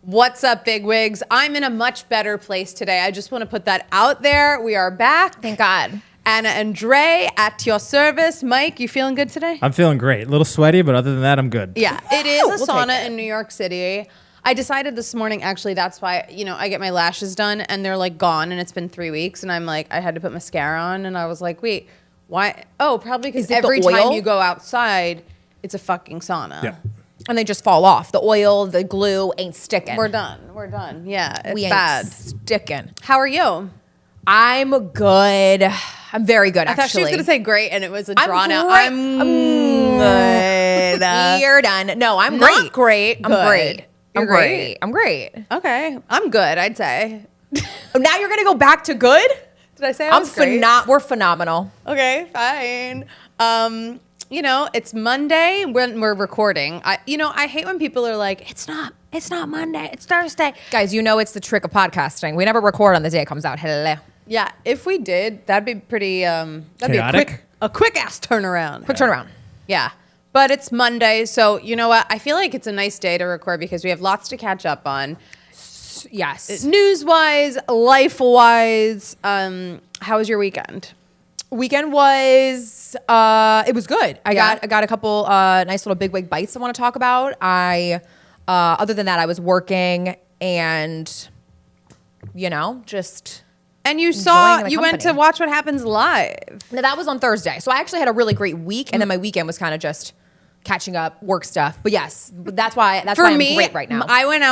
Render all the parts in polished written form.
What's up, bigwigs? I'm in a much better place today. I just want to put that out there. We are back. Thank God. Anna and Dre at your service. Mike, you feeling good today? I'm feeling great. A little sweaty, but other than that, I'm good. Yeah, it is a We'll take sauna it. in New York City. I decided this morning, actually, that's why, I get my lashes done and they're like gone and it's been 3 weeks and I'm like, I had to put mascara on and I was like, wait, why? Oh, probably because Is it the every time oil? you go outside, it's a fucking sauna. Yeah. And they just fall off. The oil, the glue ain't sticking. We're done. We're done. Yeah, it's we ain't bad. sticking. How are you? I'm good. I'm very good, I actually. thought she was going to say great and it was a I'm drawn out. great. I'm good. You're done. No, I'm Not great. great. I'm Good. great. You're I'm great. I'm great. Okay. I'm good, I'd say. Oh, now you're gonna go back to good? Did I say I I'm was great? We're phenomenal. Okay, fine. It's Monday when we're recording. I hate when people are like, it's not Monday, it's Thursday. Guys, it's the trick of podcasting. We never record on the day it comes out. Hello. Yeah, if we did, that'd be pretty, that'd Chaotic? be a quick ass turnaround. Quick turnaround. Yeah. But it's Monday, so you know what? I feel like it's a nice day to record because we have lots to catch up on. Yes. News-wise, life-wise, how was your weekend? Weekend was it was good. I got a couple nice little bigwig bites I want to talk about. Other than that, I was working and just And you Enjoying the went to company. watch What Happens Live. now that was on Thursday. So I actually had a really great week, and then my weekend was kind of just catching up work stuff. But yes, that's why I'm great right now. I went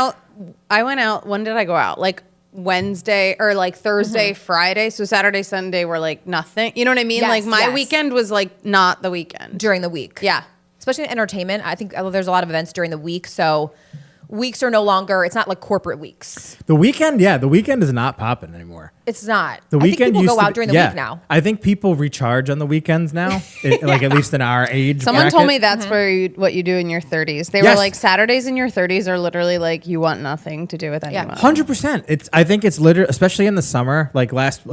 out. When did I go out? Like Wednesday or like Thursday, Friday. So Saturday, Sunday were like nothing. You know what I mean? Yes, like my yes. weekend was like not the weekend. during the week. Yeah. Especially in entertainment. I think there's a lot of events during the week. So weeks are no longer, it's not like corporate weeks. The weekend is not popping anymore. It's not. The I think weekend people used go to out be- during the yeah. week now. I think people recharge on the weekends now, like at least in our age. Someone bracket. told me that's what you do in your 30s. They were Yes. like Saturdays in your 30s are literally like you want nothing to do with anyone. 100%. I think it's literally, especially in the summer. Like last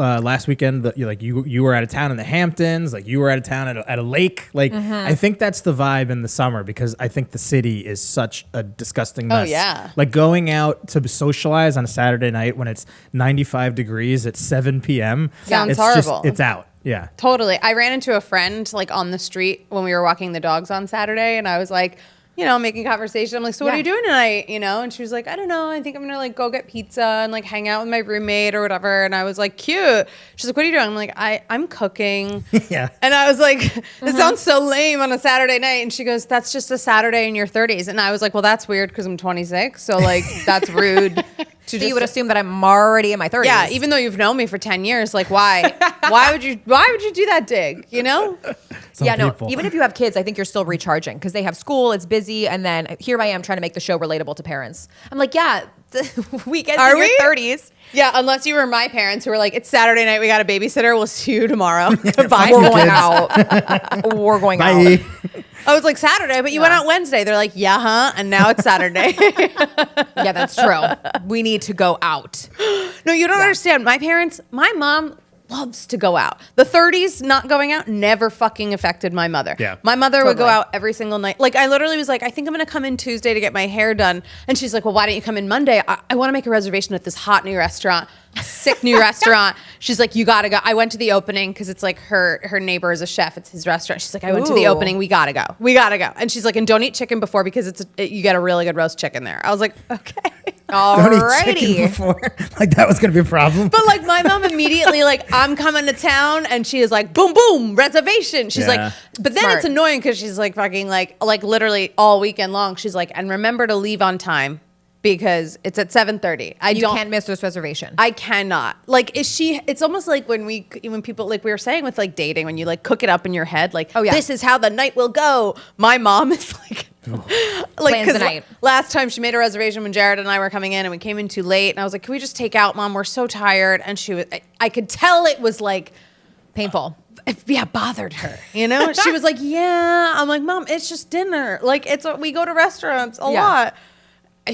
weekend, you were out of town in the Hamptons. Like you were out of town at a lake. Like I think that's the vibe in the summer because I think the city is such a disgusting mess. yeah. Like going out to socialize on a Saturday night when it's 95 degrees at 7 p.m. Sounds it's horrible. It's out. Yeah. Totally. I ran into a friend like on the street when we were walking the dogs on Saturday and I was like, making conversation. I'm like, so what are you doing tonight? And she was like, I don't know. I think I'm going to like go get pizza and like hang out with my roommate or whatever. And I was like, cute. She's like, what are you doing? I'm like, I'm cooking. Yeah. And I was like, this sounds so lame on a Saturday night. And she goes, that's just a Saturday in your 30s. And I was like, well, that's weird because I'm 26. So like, that's rude. So you would assume that I'm already in my 30s. Yeah, even though you've known me for 10 years, like why? why would you do that dig? Some people. Even if you have kids, I think you're still recharging because they have school, it's busy, and then here I am trying to make the show relatable to parents. I'm like, yeah, the weekends Are in your we? 30s. Yeah, unless you were my parents who were like, it's Saturday night, we got a babysitter, we'll see you tomorrow. Goodbye. We're going out. We're going Bye. out. I was like, Saturday, but you went out Wednesday. They're like, yeah, huh? And now it's Saturday. Yeah, that's true. We need to go out. No, you don't understand. My mom loves to go out. The 30s not going out never fucking affected my mother. Yeah. My mother would go Totally. out every single night. Like I literally was like, I think I'm going to come in Tuesday to get my hair done. And she's like, well, why don't you come in Monday? I want to make a reservation at this hot new restaurant, sick new restaurant. She's like, you got to go. I went to the opening because it's like her neighbor is a chef. It's his restaurant. She's like, I went to the Ooh. opening. We got to go. We got to go. And she's like, and don't eat chicken before because you get a really good roast chicken there. I was like, okay. Don't eat chicken Alrighty. before. Like that was gonna be a problem. But like my mom immediately like I'm coming to town and she is like boom boom reservation. She's Yeah. like, but then Smart. it's annoying because she's like fucking like literally all weekend long. She's like, and remember to leave on time because it's at 7:30. You can't miss this reservation. I cannot. Like, it's almost like when people, like we were saying with like dating, when you like cook it up in your head, like, Oh, yeah. this is how the night will go. My mom is like, Plans the night. last time she made a reservation when Jared and I were coming in and we came in too late. And I was like, can we just take out, Mom? We're so tired. And I could tell it was like, Painful. yeah, bothered her, She was like, yeah. I'm like, Mom, it's just dinner. Like, we go to restaurants a Yeah. lot.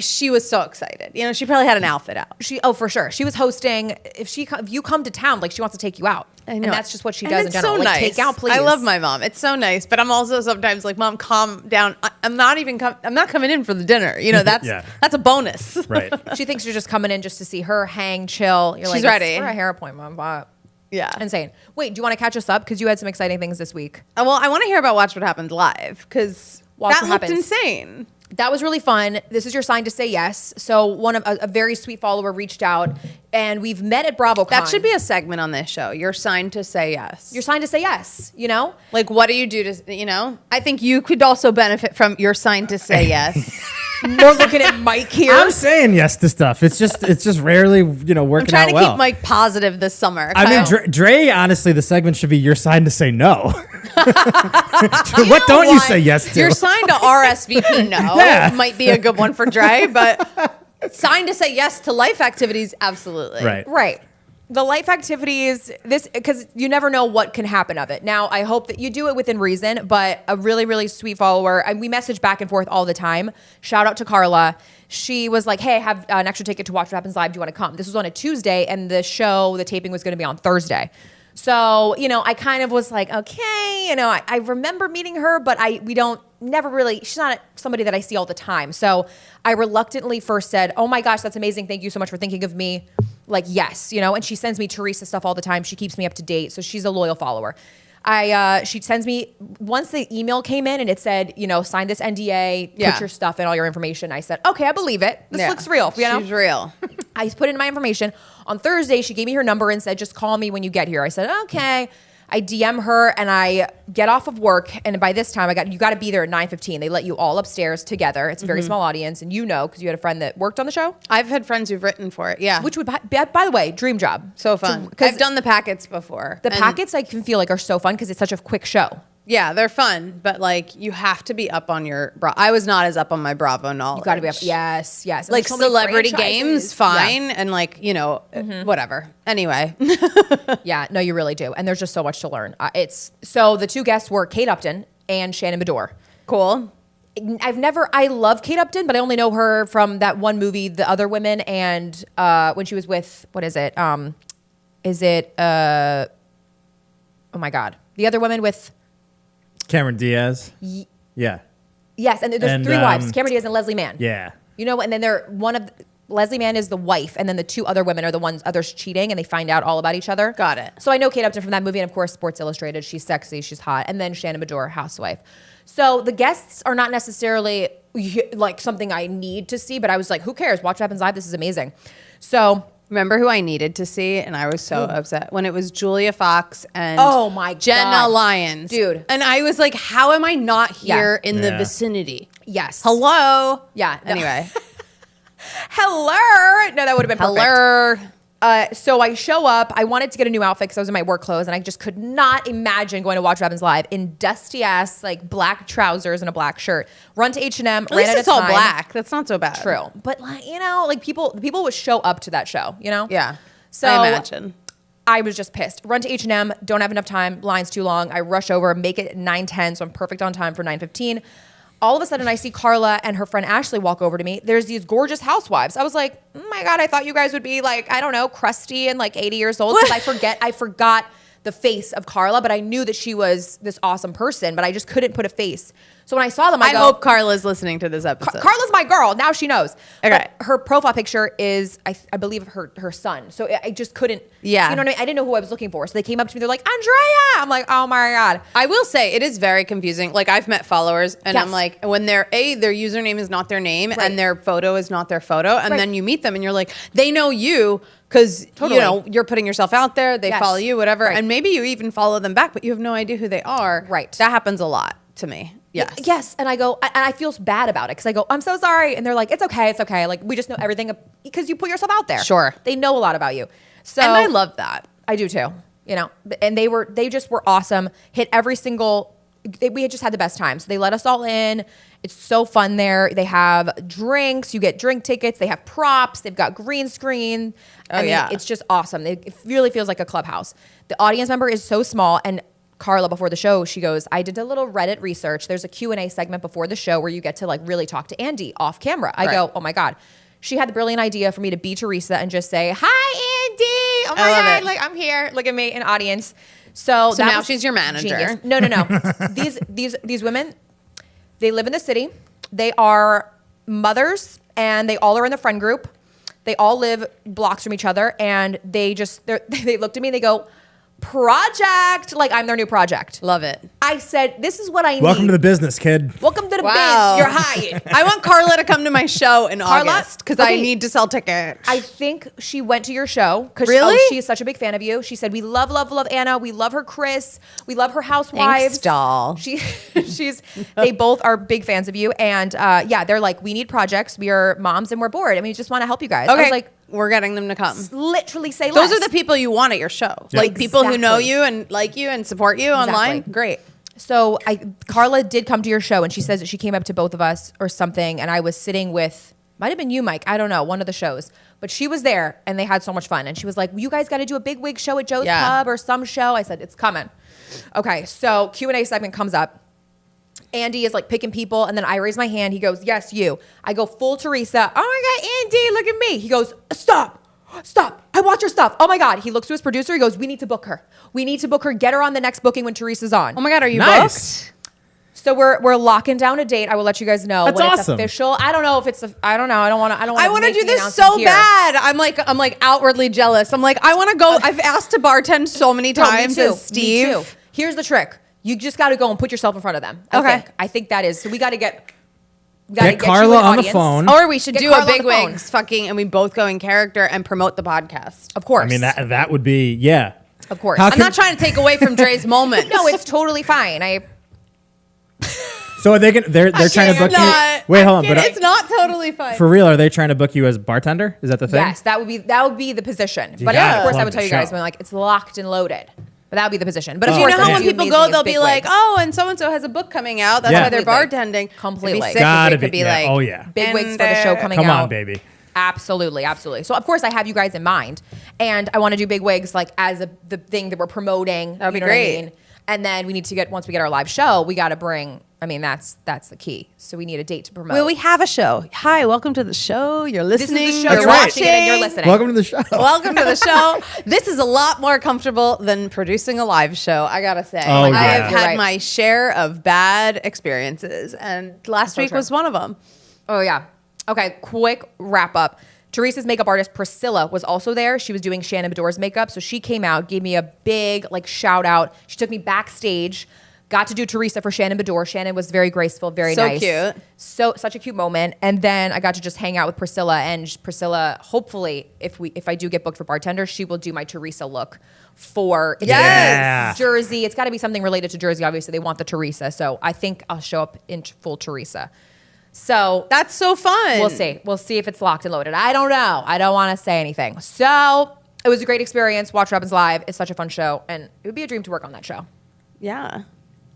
She was so excited. She probably had an outfit out. For sure. She was hosting. If you come to town, like she wants to take you out. I know. And that's just what she And does in it's general. So like, nice. take out, please. I love my mom. It's so nice, but I'm also sometimes like, Mom, calm down. I'm not even. I'm not coming in for the dinner. You know, that's a bonus. Right. She thinks you're just coming in just to see her hang, chill. You're She's like, ready. It's for a hair appointment, but Yeah. insane. Wait, do you want to catch us up? Because you had some exciting things this week. Well, I want to hear about Watch What Happens Live because Watch that What looked Happens. insane. That was really fun. This is your sign to say yes. So a very sweet follower reached out, and we've met at BravoCon. That should be a segment on this show. Your sign to say yes. your sign to say yes. You know, Like, what do you do to, I think you could also benefit from your sign to say yes. more looking at Mike here. I'm saying yes to stuff. It's just rarely, working I'm trying out to well. keep Mike positive this summer. I mean, Kyle. Dre, honestly, the segment should be your sign to say no. What don't you What? say yes to? Your sign to RSVP no Yeah. might be a good one for Dre, but sign to say yes to life activities, absolutely. Right. Right. The life activities, because you never know what can happen of it. Now, I hope that you do it within reason, but a really, really sweet follower, and we message back and forth all the time. Shout out to Carla. She was like, hey, I have an extra ticket to Watch What Happens Live. Do you want to come? This was on a Tuesday, and the taping was going to be on Thursday. So, I kind of was like, okay, I remember meeting her, but she's not somebody that I see all the time. So I reluctantly first said, oh my gosh, that's amazing. Thank you so much for thinking of me. Like, yes, and she sends me Teresa stuff all the time. She keeps me up to date. So she's a loyal follower. She sends me, once the email came in and it said, sign this NDA, Yeah. put your stuff and all your information. I said, okay, I believe it. This looks real. She's real. I put in my information. On Thursday, she gave me her number and said, just call me when you get here. I said, okay. I DM her and I get off of work. And by this time, you got to be there at 9:15. They let you all upstairs together. It's a very small audience. And because you had a friend that worked on the show. I've had friends who've written for it. Yeah. Which would, by the way, dream job. so fun. Because I've done the packets before. the and packets I can feel like are so fun because it's such a quick show. Yeah, they're fun, but like you have to be up on your I was not as up on my Bravo knowledge. You got to be up. Yes. And Like there's so many celebrity franchises. games, fine. Yeah. And like, whatever. Anyway. Yeah, no, you really do. And there's just so much to learn. So the two guests were Kate Upton and Shannon Bedore. Cool. I love Kate Upton, but I only know her from that one movie, The Other Women, and when she was with, what is it? Oh my God. The Other Women with, Cameron Diaz. Yeah. yes, and there's And, three wives, Cameron Diaz and Leslie Mann. Yeah. And then Leslie Mann is the wife, and then the two other women are the others cheating, and they find out all about each other. Got it. So I know Kate Upton from that movie, and of course Sports Illustrated. She's sexy, she's hot, and then Shannon Bedore, housewife. So the guests are not necessarily like something I need to see, but I was like, who cares? Watch What Happens Live. This is amazing. So Remember who I needed to see, and I was so upset when it was Julia Fox and Oh my Jenna God. Lyons, Dude. And I was like, how am I not here in the Yeah. vicinity? yes, Hello. Yeah. No. Anyway. hello. No, that would have been perfect. Hello. So I show up. I wanted to get a new outfit because I was in my work clothes, and I just could not imagine going to Watch What Happens Live in dusty ass like black trousers and a black shirt. Run to H&M. At ran least out it's of all time. black. That's not so bad. True, but like people would show up to that show. Yeah. So I imagine. I was just pissed. Run to H&M. Don't have enough time. Line's too long. I rush over. Make it 9:10, so I'm perfect on time for 9:15. All of a sudden, I see Carla and her friend Ashley walk over to me. There's these gorgeous housewives. I was like, oh my God, I thought you guys would be like, I don't know, crusty and like 80 years old. Because I forgot the face of Carla, but I knew that she was this awesome person, but I just couldn't put a face. So when I saw them, I go, hope Carla's listening to this episode. Carla's my girl. Now she knows. Okay. But her profile picture is, I believe, her son. So I just couldn't. Yeah. You know what I mean? I didn't know who I was looking for. So they came up to me. They're like, Andrea. I'm like, oh my God. I will say it is very confusing. Like I've met followers and Yes. I'm like, when their username is not their name Right. and their photo is not their photo. And Right. then you meet them and you're like, they know you because, Totally. you're putting yourself out there. They Yes. follow you, whatever. Right. And maybe you even follow them back, but you have no idea who they are. Right. That happens a lot to me. Yes. Yes. And I go, and I feel bad about it because I go, I'm so sorry. And they're like, it's okay. It's okay. Like, we just know everything because you put yourself out there. Sure. They know a lot about you. So And I love that. I do too. And they just were awesome. Hit every single. We had just had the best time. So they let us all in. It's so fun there. They have drinks. You get drink tickets. They have props. They've got green screen. I mean, yeah. it's just awesome. It really feels like a clubhouse. The audience member is so small. And Carla, before the show, she goes, I did a little Reddit research. There's a Q&A segment before the show where you get to like really talk to Andy off camera. I Right. go, oh my God. She had the brilliant idea for me to be Teresa and just say, hi, Andy. Oh my I love God, it. like I'm here. Look at me in audience. So that now was she's your manager. genius. No. These women, they live in the city. They are mothers, and they all are in the friend group. They all live blocks from each other, and they looked at me and they go, project, like I'm their new project. Love it. I said, this is what I need. Welcome to the business, kid. Welcome to the Wow. biz. You're hired. I want Carla to come to my show in Carla? August because I Okay. need to sell tickets. I think she went to your show because Really? she is such a big fan of you. She said, we love Anna. We love her Chris. We love her housewives. Thanks, doll. They both are big fans of you. And yeah, they're like, we need projects. We are moms and we're bored. And we just want to help you guys. I Okay, was like, we're getting them to come. literally say Those less. are the people you want at your show. Yeah. Like people who know Exactly. you and like you and support you online. Exactly. Great. So Carla did come to your show, and she says that she came up to both of us or something, and I was sitting with, might have been you, Mike, I don't know, one of the shows, but she was there, and they had so much fun, and she was like, you guys got to do a big wig show at Joe's Yeah. Pub or some show. I said, it's coming. Okay, so Q&A segment comes up. Andy is like picking people, and then I raise my hand. He goes, yes, you. I go full Teresa. Oh my God, Andy, look at me. He goes, stop. I watch her stuff. Oh my God. He looks to his producer. He goes, we need to book her. Get her on the next booking when Teresa's on. Oh my God, are you Nice. booked? So we're locking down a date. I will let you guys know That's when it's awesome. official. I don't know if it's I don't know. I don't want to. I want to do this so bad. I'm like outwardly jealous. I'm like, I want to go. I've asked to bartend so many times as Steve. Me too. Here's the trick. You just got to go and put yourself in front of them. Okay. I think that is. So we got to get. Get Carla on the phone. Or we should Get do Carla a on big the phone. wigs fucking and we both go in character and promote the podcast. Of course. I mean, that would be, yeah. Of course. How I'm can- not trying to take away from Dre's moment. No, it's totally fine. So are they gonna, they're trying to book you. Wait, hold on. But it's not totally fine. for real, are they trying to book you as bartender? Is that the thing? Yes, that would be the position. But gotta of course, I plug would tell the you guys show. when like it's locked and loaded. But that would be the position. But of Oh, You course, know how I when do people amazing go, as they'll be big like, wigs. "Oh, and so has a book coming out. That's Yeah. why they're Completely. bartending." Completely. It'd be sick Gotta if they could be, be yeah. like, Oh, yeah. Big wigs and, for the show coming Come out. on, baby. Absolutely. So of course I have you guys in mind, and I want to do big wigs like as the thing that we're promoting. That'd be you know what I great. mean? And then we need to once we get our live show, we got to bring. I mean, that's the key. So we need a date to promote. Well, we have a show. Hi, welcome to the show. You're this is listening. the show. You're You're watching it and you're listening. Welcome to the show. Welcome to the show. This is a lot more comfortable than producing a live show, I gotta say. Oh, I yeah. have You're had right. my share of bad experiences, and last So week true. was one of them. Oh yeah. Okay. Quick wrap up. Teresa's makeup artist Priscilla was also there. She was doing Shannon Bedore's makeup, so she came out, gave me a big shout out. She took me backstage. Got to do Teresa for Shannon Bedore. Shannon was very graceful, very So nice. cute. Such a cute moment. And then I got to just hang out with Priscilla. And Priscilla, hopefully, if I do get booked for bartender, she will do my Teresa look for it's Yes. Yeah. Jersey. It's got to be something related to Jersey. Obviously, they want the Teresa. So I think I'll show up in full Teresa. So That's so fun. we'll see. We'll see if it's locked and loaded. I don't know. I don't want to say anything. So it was a great experience. Watch Robin's Live. It's such a fun show. And it would be a dream to work on that show. Yeah.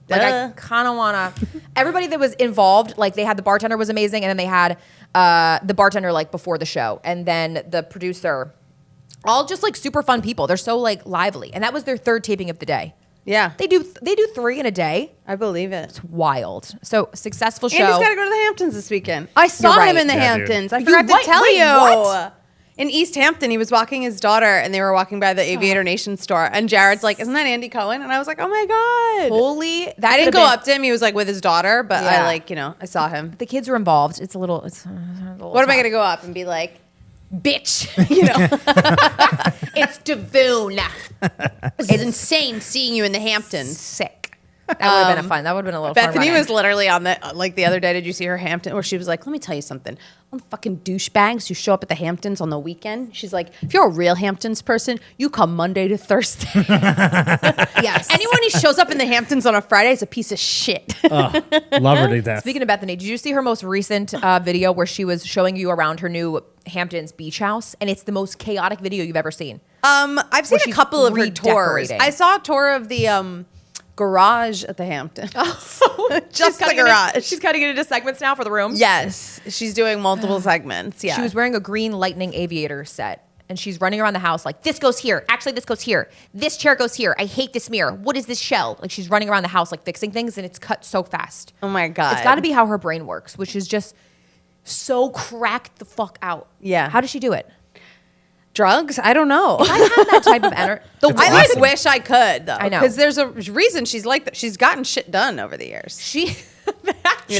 Like I kind of want to. Everybody that was involved, like they had the bartender was amazing, and then they had the bartender like before the show, and then the producer, all just like super fun people. They're so like lively, and that was their third taping of the day. Yeah. They do 3 in a day. I believe it. It's wild. So successful show. Andy's got to go to the Hamptons this weekend. I saw You're him right. in the Yeah, dude. Hamptons. I You forgot to what? tell Wait, you. what? In East Hampton, he was walking his daughter, and they were walking by the Aviator Nation store. And Jared's like, "Isn't that Andy Cohen?" And I was like, "Oh my god!" Holy, that I didn't could've go been- up to him. He was like with his daughter, but Yeah. I saw him. The kids are involved. It's a little. It's. What am I gonna go up and be like, "Bitch"? You know, It's Devon. it's insane seeing you in the Hamptons. Sick. That would have been a fun. That would have been a little. fun Bethany run-in. was literally on the the other day. Did you see her Hampton? Where she was like, "Let me tell you something. On the fucking douchebags who show up at the Hamptons on the weekend." She's like, "If you're a real Hamptons person, you come Monday to Thursday." Yes. Anyone who shows up in the Hamptons on a Friday is a piece of shit. Love her to death. Speaking of Bethany, did you see her most recent video where she was showing you around her new Hamptons beach house? And it's the most chaotic video you've ever seen. I've seen a she's couple of her tours. redecorating. I saw a tour of the garage at the Hamptons. Just the garage. She's cutting it into segments now for the rooms. Yes, she's doing multiple segments. Yeah, She was wearing a green lightning aviator set. And she's running around the house like, this goes here. Actually, this goes here. This chair goes here. I hate this mirror. What is this shell? Like she's running around the house like fixing things, and it's cut so fast. Oh my god, It's got to be how her brain works, which is just so cracked the fuck out. Yeah. How does she do it? Drugs? I don't know. I had that type of energy. I like wish I could though. I know. because there's a reason she's like that. She's gotten shit done over the years. She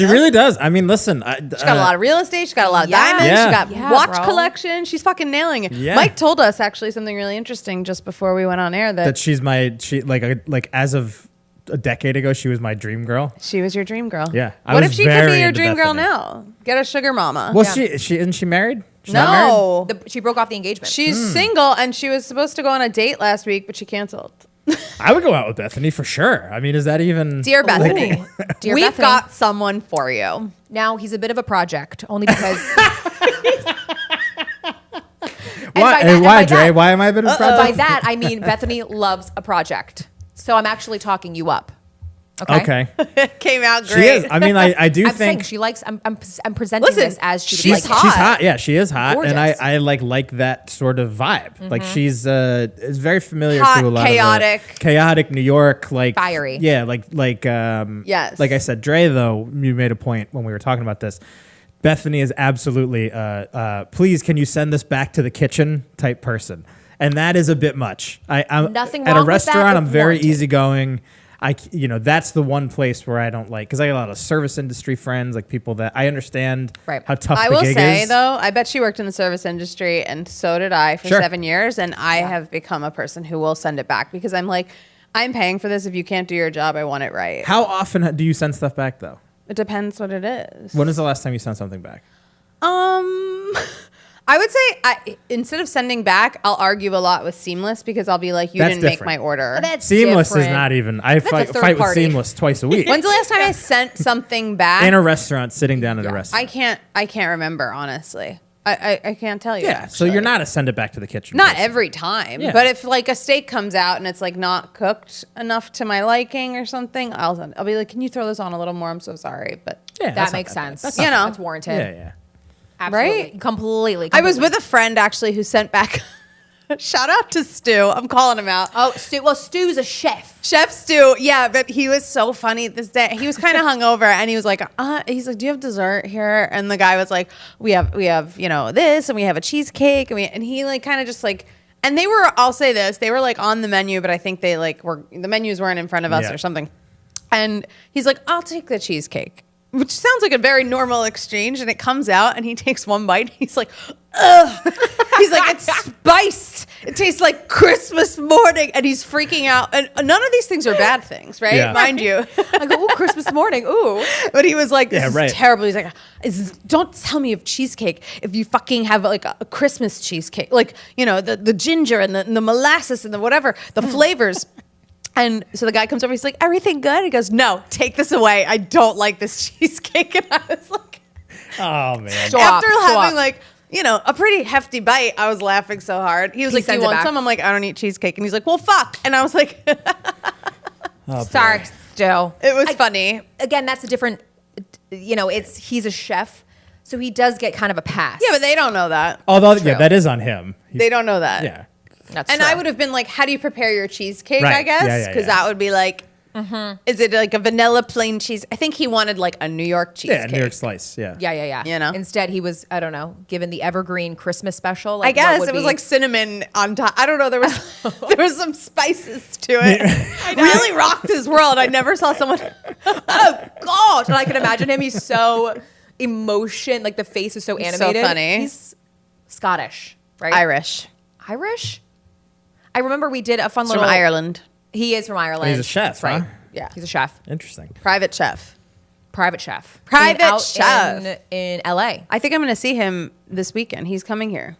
really does. I mean, listen. She's got a lot of real estate. She's got a lot of Yeah. diamonds. Yeah. She got Yeah, watch bro. collection. She's fucking nailing it. Yeah. Mike told us actually something really interesting just before we went on air that that she's like as of a decade ago, she was my dream girl. she was your dream girl. Yeah, I What was if she could very be your into dream girl Bethany. now? Get a sugar mama. Well, Yeah. she isn't she married? She's not married? no. She broke off the engagement. She's single and she was supposed to go on a date last week, but she canceled. I would go out with Bethany for sure. I mean, is that even? Dear Bethany, Dear we've Bethany. got someone for you. Now he's a bit of a project, only because. Why? Why, Dre? Why am I a bit of a By project? that I mean Bethany loves a project, so I'm actually talking you up. Okay. Okay, Came out she great. is. I mean, I do I'm saying think she likes. I'm presenting Listen, this as she she's would like. hot. she's hot. Yeah, she is hot, and Gorgeous. I like that sort of vibe. Like she's is very familiar Hot, to a lot chaotic. of the chaotic New York, like Fiery. Yeah, like Yes. Like I said, Dre though, you made a point when we were talking about this. Bethany is absolutely please can you send this back to the kitchen type person, and that is a bit much. I'm Nothing at wrong a with that restaurant. I'm if very warranted. easygoing. That's the one place where I don't like, because I got a lot of service industry friends, like people that I understand Right. how tough I the will gig say is. though, I bet she worked in the service industry, and so did I for Sure. 7 years. And I have become a person who will send it back because I'm like, I'm paying for this. If you can't do your job, I want it right. How often do you send stuff back though? It depends what it is. When is the last time you sent something back? I would say instead of sending back, I'll argue a lot with Seamless because I'll be like, you That's didn't make different. my order. That's Seamless different. is not even. I a fight third with party. Seamless twice a week. When's the last time I sent something back? In a restaurant, sitting down at a restaurant. I can't remember, honestly. I can't tell you. Yeah, so actually. you're not a send it back to the kitchen. Not person. every time, Yeah. but if like a steak comes out and it's like not cooked enough to my liking or something, I'll be like, can you throw this on a little more? I'm so sorry, but Yeah, that's That not makes bad. sense. That's You not know. That's warranted. Yeah, yeah. Absolutely. Right? Completely. I was with a friend actually who sent back. Shout out to Stu. I'm calling him out. Oh, Stu. Well, Stu's a chef. Chef Stu, yeah, but he was so funny this day. He was kind of hungover, and he was like, he's like, "Do you have dessert here?" And the guy was like, "We have, this, and we have a cheesecake, and he like kind of just like, and they were, I'll say this, they were like on the menu, but I think they like the menus weren't in front of us Yeah. or something." And he's like, "I'll take the cheesecake," which sounds like a very normal exchange, and it comes out, and he takes one bite, and he's like, "Ugh." He's like, "It's spiced. It tastes like Christmas morning," and he's freaking out. And none of these things are bad things, right? Yeah. Mind you. I go, ooh, Christmas morning. Ooh. But he was like, "This Yeah, is right. terrible." He's like, "Don't tell me of cheesecake if you fucking have like a Christmas cheesecake, like the ginger and the molasses and the whatever, the flavors." And so the guy comes over. He's like, "Everything good?" He goes, "No, take this away. I don't like this cheesecake." And I was like, Oh man. Stop, after stop. having like a pretty hefty bite, I was laughing so hard. He was He like, "Do you sends it want back. some?" I'm like, "I don't eat cheesecake." And he's like, "Well, fuck." And I was like, Oh, boy. Sorry, Stu. it was funny. Again, that's a different. He's a chef, so he does get kind of a pass. Yeah, but they don't know that. Although, True. yeah, that is on him. They don't know that. Yeah. That's And true. I would have been like, how do you prepare your cheesecake, Right. I guess? Yeah, Because yeah, yeah. that would be like, is it like a vanilla plain cheese? I think he wanted like a New York cheesecake. Yeah, New York slice. Yeah. Yeah. You know? Instead, he was, I don't know, given the evergreen Christmas special. I Like, what guess would it was be- like cinnamon on top. I don't know. There was some spices to it. Really rocked his world. I never saw someone. oh gosh, and I can imagine him. He's so like the face is so He's so animated. funny. He's Scottish, right? Irish. Irish. I remember we did a fun He's little. from Ireland. He is from Ireland. He's a chef, That's right? huh? Yeah. He's a chef, Interesting. Private chef. private chef, Private out chef. in LA. I think I'm going to see him this weekend. He's coming here.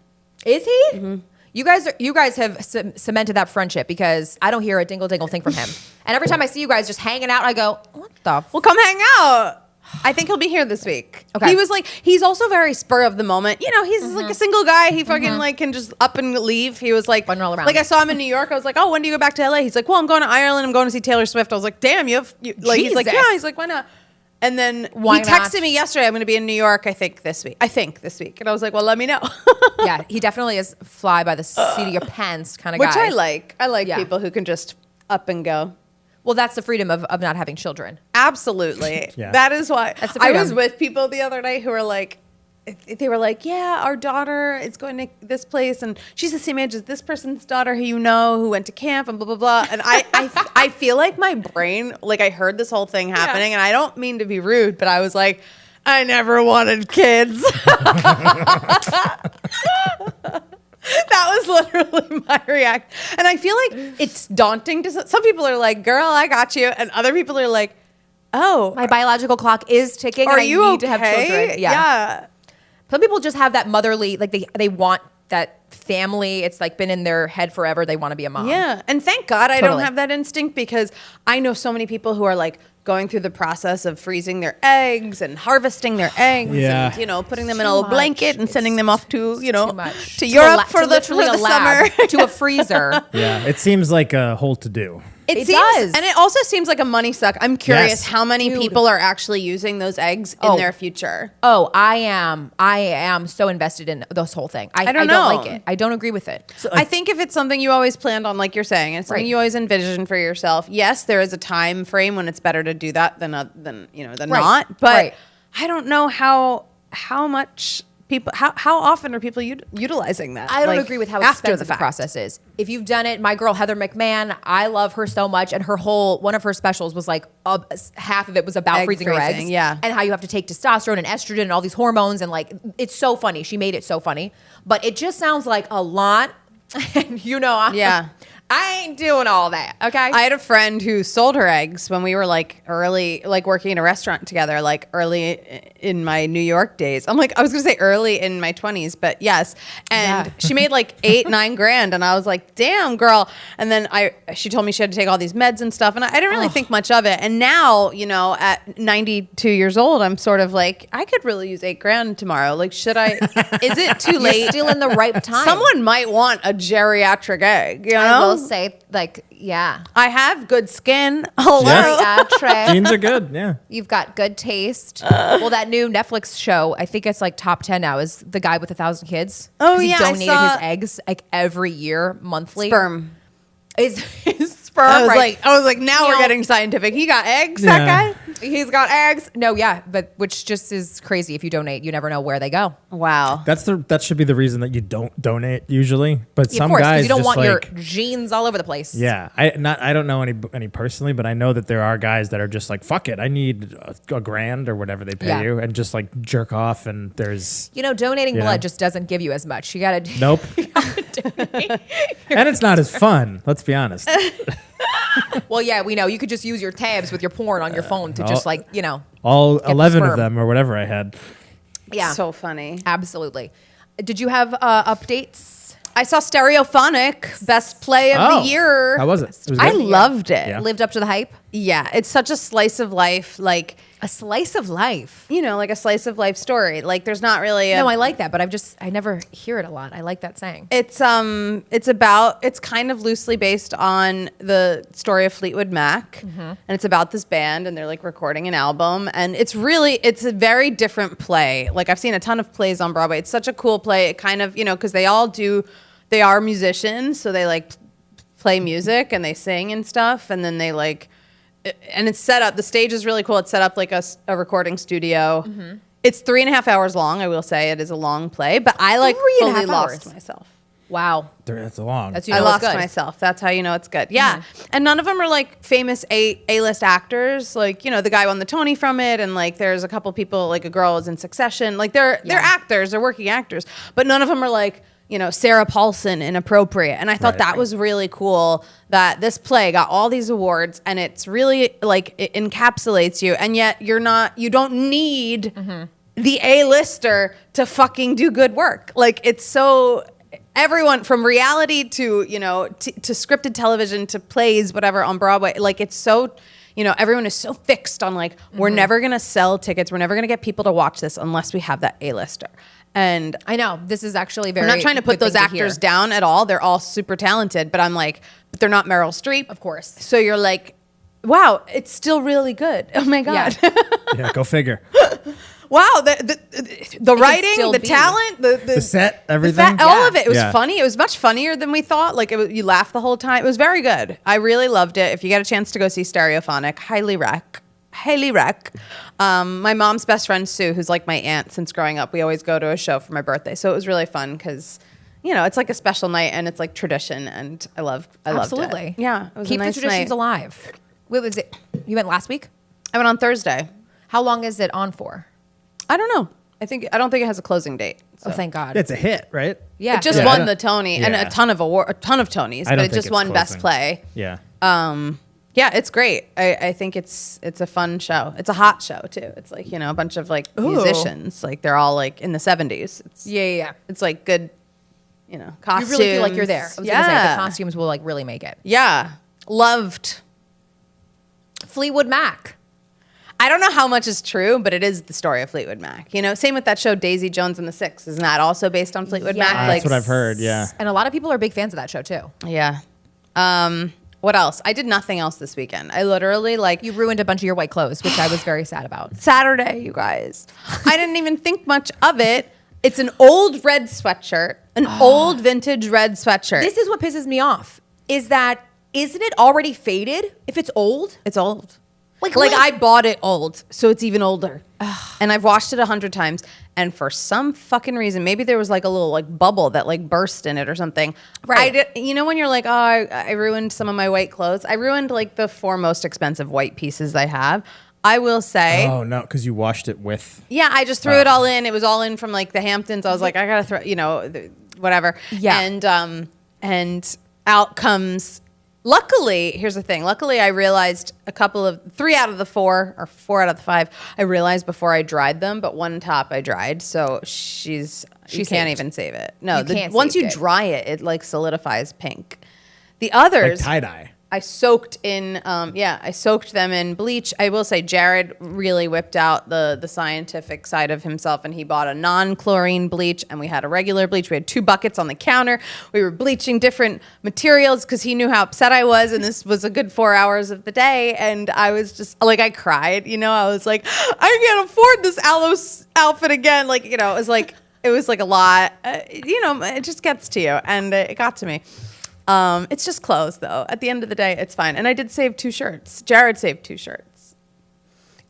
Is he? You guys have cemented that friendship because I don't hear a dingle dingle thing from him. And every time I see you guys just hanging out, I go, what the? Well, come hang out. I think he'll be here this week. Okay. He was like, he's also very spur of the moment. He's like a single guy. He fucking like can just up and leave. He was like, Run all around. like I saw him in New York. I was like, oh, when do you go back to LA? He's like, well, I'm going to Ireland. I'm going to see Taylor Swift. I was like, damn, he's like, Jesus. yeah. He's like, why not? And then Why he texted not? me yesterday. I'm going to be in New York. I think this week. And I was like, well, let me know. Yeah, he definitely is fly by the seat of your pants kind of Which guy. I like. I like Yeah. people who can just up and go. Well, that's the freedom of not having children. Absolutely. Yeah. That is why That's the I was freedom. with people the other night who were like, they were like, yeah, our daughter is going to this place, and she's the same age as this person's daughter who you know who went to camp, and blah blah blah. And I feel like my brain, like I heard this whole thing happening, and I don't mean to be rude, but I was like, I never wanted kids. That was literally my reaction. And I feel like it's daunting to some people are like, girl, I got you. And other people are like, oh, My biological clock is ticking. are and you I need okay? to have children. Yeah. Some people just have that motherly, like they want that family. It's like been in their head forever. They want to be a mom. Yeah. And thank God I don't Totally. have that instinct, because I know so many people who are like going through the process of freezing their eggs and harvesting their eggs Yeah. and, you know, putting them It's in a too little blanket much. and sending them off to, you know, Too much. to Europe to for the, literally for a the lab, summer. to a freezer. Yeah, it seems like a whole to do. It seems, does. and it also seems like a money suck. I'm curious Yes. how many Dude. people are actually using those eggs in Oh. their future. Oh, I am so invested in this whole thing. I don't don't know. like it. I don't agree with it. I think if it's something you always planned on, like you're saying, it's something Right. you always envision for yourself. Yes, there is a time frame when it's better to do that than Right. not. But Right. I don't know how much people how often are people utilizing that. I don't like, agree with how after expensive the fact. process is. If you've done it, my girl Heather McMahon, I love her so much, and one of her specials was like half of it was about Egg freezing your freezing, eggs, yeah. and how you have to take testosterone and estrogen and all these hormones, and like it's so funny. She made it so funny, but it just sounds like a lot. And Yeah. I ain't doing all that. Okay, I had a friend who sold her eggs when we were like early, like working in a restaurant together, like early in my New York days. I was going to say early in my 20s, but yes. And Yeah. she made like $8-9 grand. And I was like, damn, girl. And then she told me she had to take all these meds and stuff. And I didn't really think much of it. And now, you know, at 92 years old, I'm sort of like, I could really use $8 grand tomorrow. Like, is it too late? You're still in the right time. Someone might want a geriatric egg, you know? I will say, like, yeah, I have good skin. Hello. Yeah. geriatric. Jeans are good. Yeah. You've got good taste. Well, that new Netflix show, I think it's like top 10 now, is the guy with 1,000 kids. Oh, 'Cause yeah, I he donated saw- his eggs like every year, monthly. Sperm. His sperm. I was right. like, now we're know- getting scientific. He got eggs, Yeah. that guy? He's got eggs. No, yeah, but which just is crazy. If you donate, you never know where they go. Wow. That should be the reason that you don't donate usually. But Yeah, some of course, 'cause guys you don't just want like, your genes all over the place. yeah, I don't know any personally, but I know that there are guys that are just like, fuck it, I need a grand or whatever they pay Yeah. you, and just like jerk off. And there's You know, donating Yeah. blood just doesn't give you as much. You got to. nope, and it's not as fun. Let's be honest. Well, yeah, we know. You could just use your tabs with your porn on your phone to just like, you know. All the 11 of sperm. them or whatever I had. Yeah. So funny. Absolutely. Did you have updates? I saw Stereophonic, best play of the year. How was it? It was I good? loved it. Yeah. Lived up to the hype? Yeah, it's such a slice of life, like, A slice of life. you know, like a slice of life story. Like, there's not really a. No, I like that, but I never hear it a lot. I like that saying. It's kind of loosely based on the story of Fleetwood Mac, and it's about this band, and they're like recording an album, and it's a very different play. Like, I've seen a ton of plays on Broadway. It's such a cool play. It kind of, you know, because they are musicians, so they like play music and they sing and stuff, and then they like, and it's set up. The stage is really cool. It's set up like a recording studio. It's 3.5 hours long. I will say it is a long play, but I like 3.5 fully lost hours. myself. Wow. That's long. That's you I know it's lost good. myself. That's how you know it's good. Yeah. And none of them are like famous A-list actors. Like, you know, the guy won the Tony from it, and like there's a couple people, like a girl is in Succession. Like they're actors, they're working actors. But none of them are like, you know, Sarah Paulson inappropriate. And I thought Right. that was really cool that this play got all these awards, and it's really like it encapsulates you, and yet you don't need the A-lister to fucking do good work. Like, it's so everyone from reality to, you know, to scripted television to plays, whatever, on Broadway. Like, it's so, you know, everyone is so fixed on like, we're never going to sell tickets. We're never going to get people to watch this unless we have that A-lister. And I know. This is actually very I'm not trying to put good those thing to hear. actors down at all. They're all super talented, but I'm like, but they're not Meryl Streep. Of course. So you're like, wow, it's still really good. Oh my God. Yeah. Yeah, go figure. Wow, the writing, still the be. talent, The set, the everything. all Yeah. of it. It was Yeah. funny. It was much funnier than we thought. Like, you laughed the whole time. It was very good. I really loved it. If you get a chance to go see Stereophonic, highly rec. highly rec. My mom's best friend Sue, who's like my aunt since growing up, we always go to a show for my birthday, so it was really fun because it's like a special night and it's like tradition, and I loved Absolutely. it. Yeah, it was Keep a nice the traditions night. alive. What was it? You went last week? I went on Thursday. How long is it on for? I don't know. I don't think it has a closing date. Oh, thank God. It's a hit, right? Yeah. It just Yeah, I won don't- the Tony and yeah. a ton of Tonys, I but don't it think just it's won Best closing. Play. Yeah. Yeah, it's great. I think it's a fun show. It's a hot show too. It's like a bunch of like Ooh. musicians. Like they're all like in the 70s. Yeah. It's like good, costumes. You really feel like you're there. I was yeah. gonna say the costumes will like really make it. Yeah. Loved. Fleetwood Mac. I don't know how much is true, but it is the story of Fleetwood Mac. Same with that show Daisy Jones and the Six. Isn't that also based on Fleetwood Yes. Mac? That's what I've heard. Yeah. And a lot of people are big fans of that show too. Yeah. What else? I did nothing else this weekend. I literally You ruined a bunch of your white clothes, which I was very sad about. Saturday, you guys. I didn't even think much of it. It's an old red sweatshirt, an old vintage red sweatshirt. This is what pisses me off. Isn't it already faded if it's old? It's old. Like I bought it old, so it's even older. And I've washed it 100 times. And for some fucking reason, maybe there was like a little like bubble that like burst in it or something. Right. When you're like, oh, I ruined some of my white clothes. I ruined like the 4 most expensive white pieces I have. I will say. Oh no, because you washed it with. Yeah, I just threw it all in. It was all in from like the Hamptons. I was like, I gotta throw, whatever. Yeah. And out comes. Luckily, here's the thing. Luckily, I realized 3 out of the 4 or 4 out of the 5. I realized before I dried them, but one top I dried, so she can't saved. even save it. No, You can't once save you it. dry it, it like solidifies pink. The others, Like tie-dye. I soaked in, I soaked them in bleach. I will say Jared really whipped out the scientific side of himself, and he bought a non-chlorine bleach, and we had a regular bleach. We had 2 buckets on the counter. We were bleaching different materials because he knew how upset I was, and this was a good 4 hours of the day, and I was just, like, I cried, I was like, I can't afford this aloe outfit again. Like, it was like a lot. It just gets to you, and it got to me. It's just clothes, though. At the end of the day, it's fine. And I did save 2 shirts. Jared saved 2 shirts.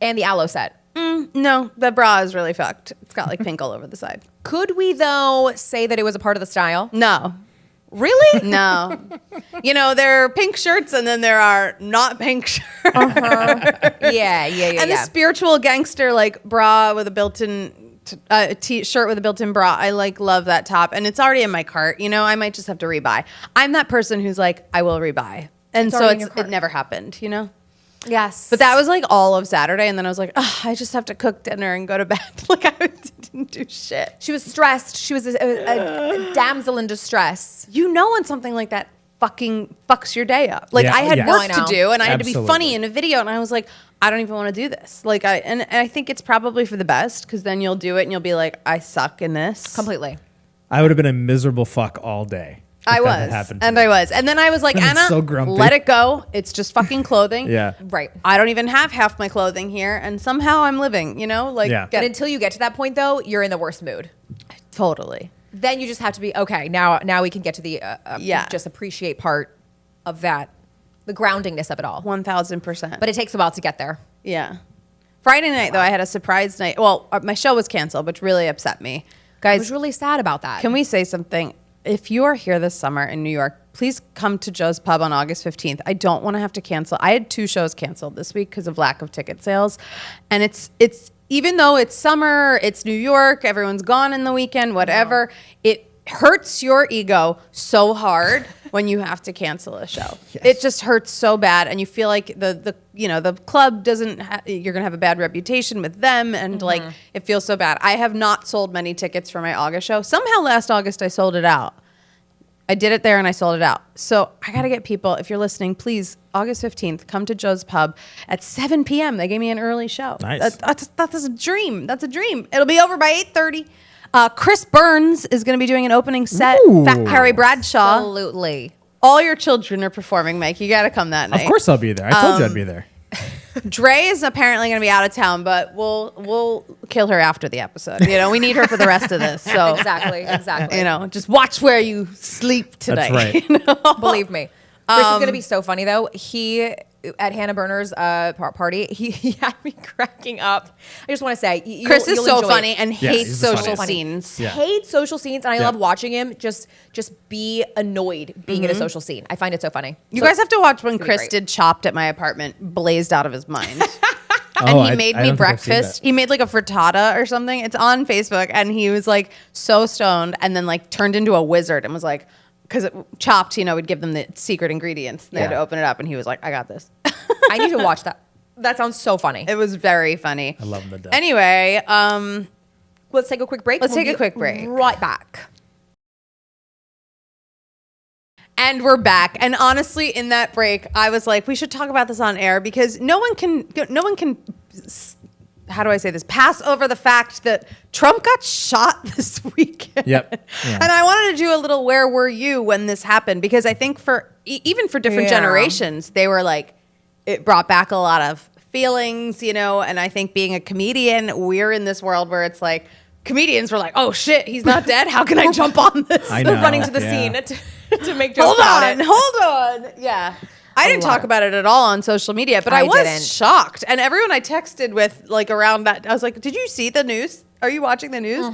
And the aloe set. No, the bra is really fucked. It's got like pink all over the side. Could we though say that it was a part of the style? No. Really? No. There are pink shirts and then there are not pink shirts. Yeah. And the spiritual gangster like bra with a built-in shirt with a built-in bra. I love that top, and it's already in my cart. I might just have to rebuy. I'm that person who's like, I will rebuy, and It's so already in your cart. it never happened. Yes. But that was like all of Saturday, and then I was like, I just have to cook dinner and go to bed. Like I didn't do shit. She was stressed. She was a damsel in distress. When something like that fucking fucks your day up. Like Yeah, I had yes. No, work I to know. do, and I had to be Absolutely. funny in a video, and I was like, I don't even want to do this. Like and I think it's probably for the best, because then you'll do it and you'll be like, I suck in this. Completely. I would have been a miserable fuck all day. if I that was, had happened to and me. I was, and then I was like, I'm Anna, so grumpy. let it go. It's just fucking clothing. Yeah. Right. I don't even have half my clothing here, and somehow I'm living. Like, Yeah. But until you get to that point though, you're in the worst mood. totally. Then you just have to be okay. Now we can get to the just appreciate part of that, the groundingness of it all. 1000%. But it takes a while to get there. Yeah. Friday night, though, I had a surprise night. Well, my show was canceled, which really upset me. I Guys, was really sad about that. can we say something? If you are here this summer in New York, please come to Joe's Pub on August 15th. I don't want to have to cancel. I had 2 shows canceled this week because of lack of ticket sales. And it's even though it's summer, it's New York, everyone's gone in the weekend, whatever, it hurts your ego so hard when you have to cancel a show. Yes. It just hurts so bad, and you feel like the club doesn't. You're gonna have a bad reputation with them, and like it feels so bad. I have not sold many tickets for my August show. Somehow last August I sold it out. I did it there and I sold it out. So I gotta get people. If you're listening, please August 15th, come to Joe's Pub at 7 p.m. They gave me an early show. Nice. That's a dream. That's a dream. It'll be over by 8:30. Chris Burns is going to be doing an opening set. Ooh. Fat Carrie Bradshaw. Absolutely. All your children are performing, Mike. You got to come that night. Of course I'll be there. I told you I'd be there. Dre is apparently going to be out of town, but we'll kill her after the episode. We need her for the rest of this. So Exactly. just watch where you sleep tonight. That's right. Believe me. This is gonna be so funny though. He at Hannah Berner's party, he had me cracking up. I just want to say, Chris is you'll so enjoy funny it. and Yeah, hates he's the social funniest. scenes. Yeah. Hates social scenes, and I Yeah. love watching him just be annoyed being in a social scene. I find it so funny. You So- guys have to watch when gonna be Chris great. did Chopped at my apartment, blazed out of his mind. And Oh, he made I me don't think I've seen breakfast. that. He made like a frittata or something. It's on Facebook. And he was like so stoned and then like turned into a wizard and was like, because Chopped, you know, we'd give them the secret ingredients. They had to Yeah. open it up and he was like, I got this. I need to watch that. That sounds so funny. It was very funny. I love him to death. Anyway, Let's take a quick break. Let's take a be quick break. Right back. and we're back. And honestly, in that break, I was like, we should talk about this on air because no one can, how do I say this? Pass over the fact that Trump got shot this weekend. Yep. Yeah. And I wanted to do a little where were you when this happened? Because I think for even for different Yeah. generations, they were like, it brought back a lot of feelings, you know, and I think being a comedian, we're in this world where it's like, comedians were like, oh shit, he's not dead. How can I jump on this? I We're know, running to the yeah. scene to make jokes Hold about on, it. hold on. Yeah. I didn't lot. talk about it at all on social media, but I I was didn't. shocked. And everyone I texted with, like around that, I was like, did you see the news? Are you watching the news?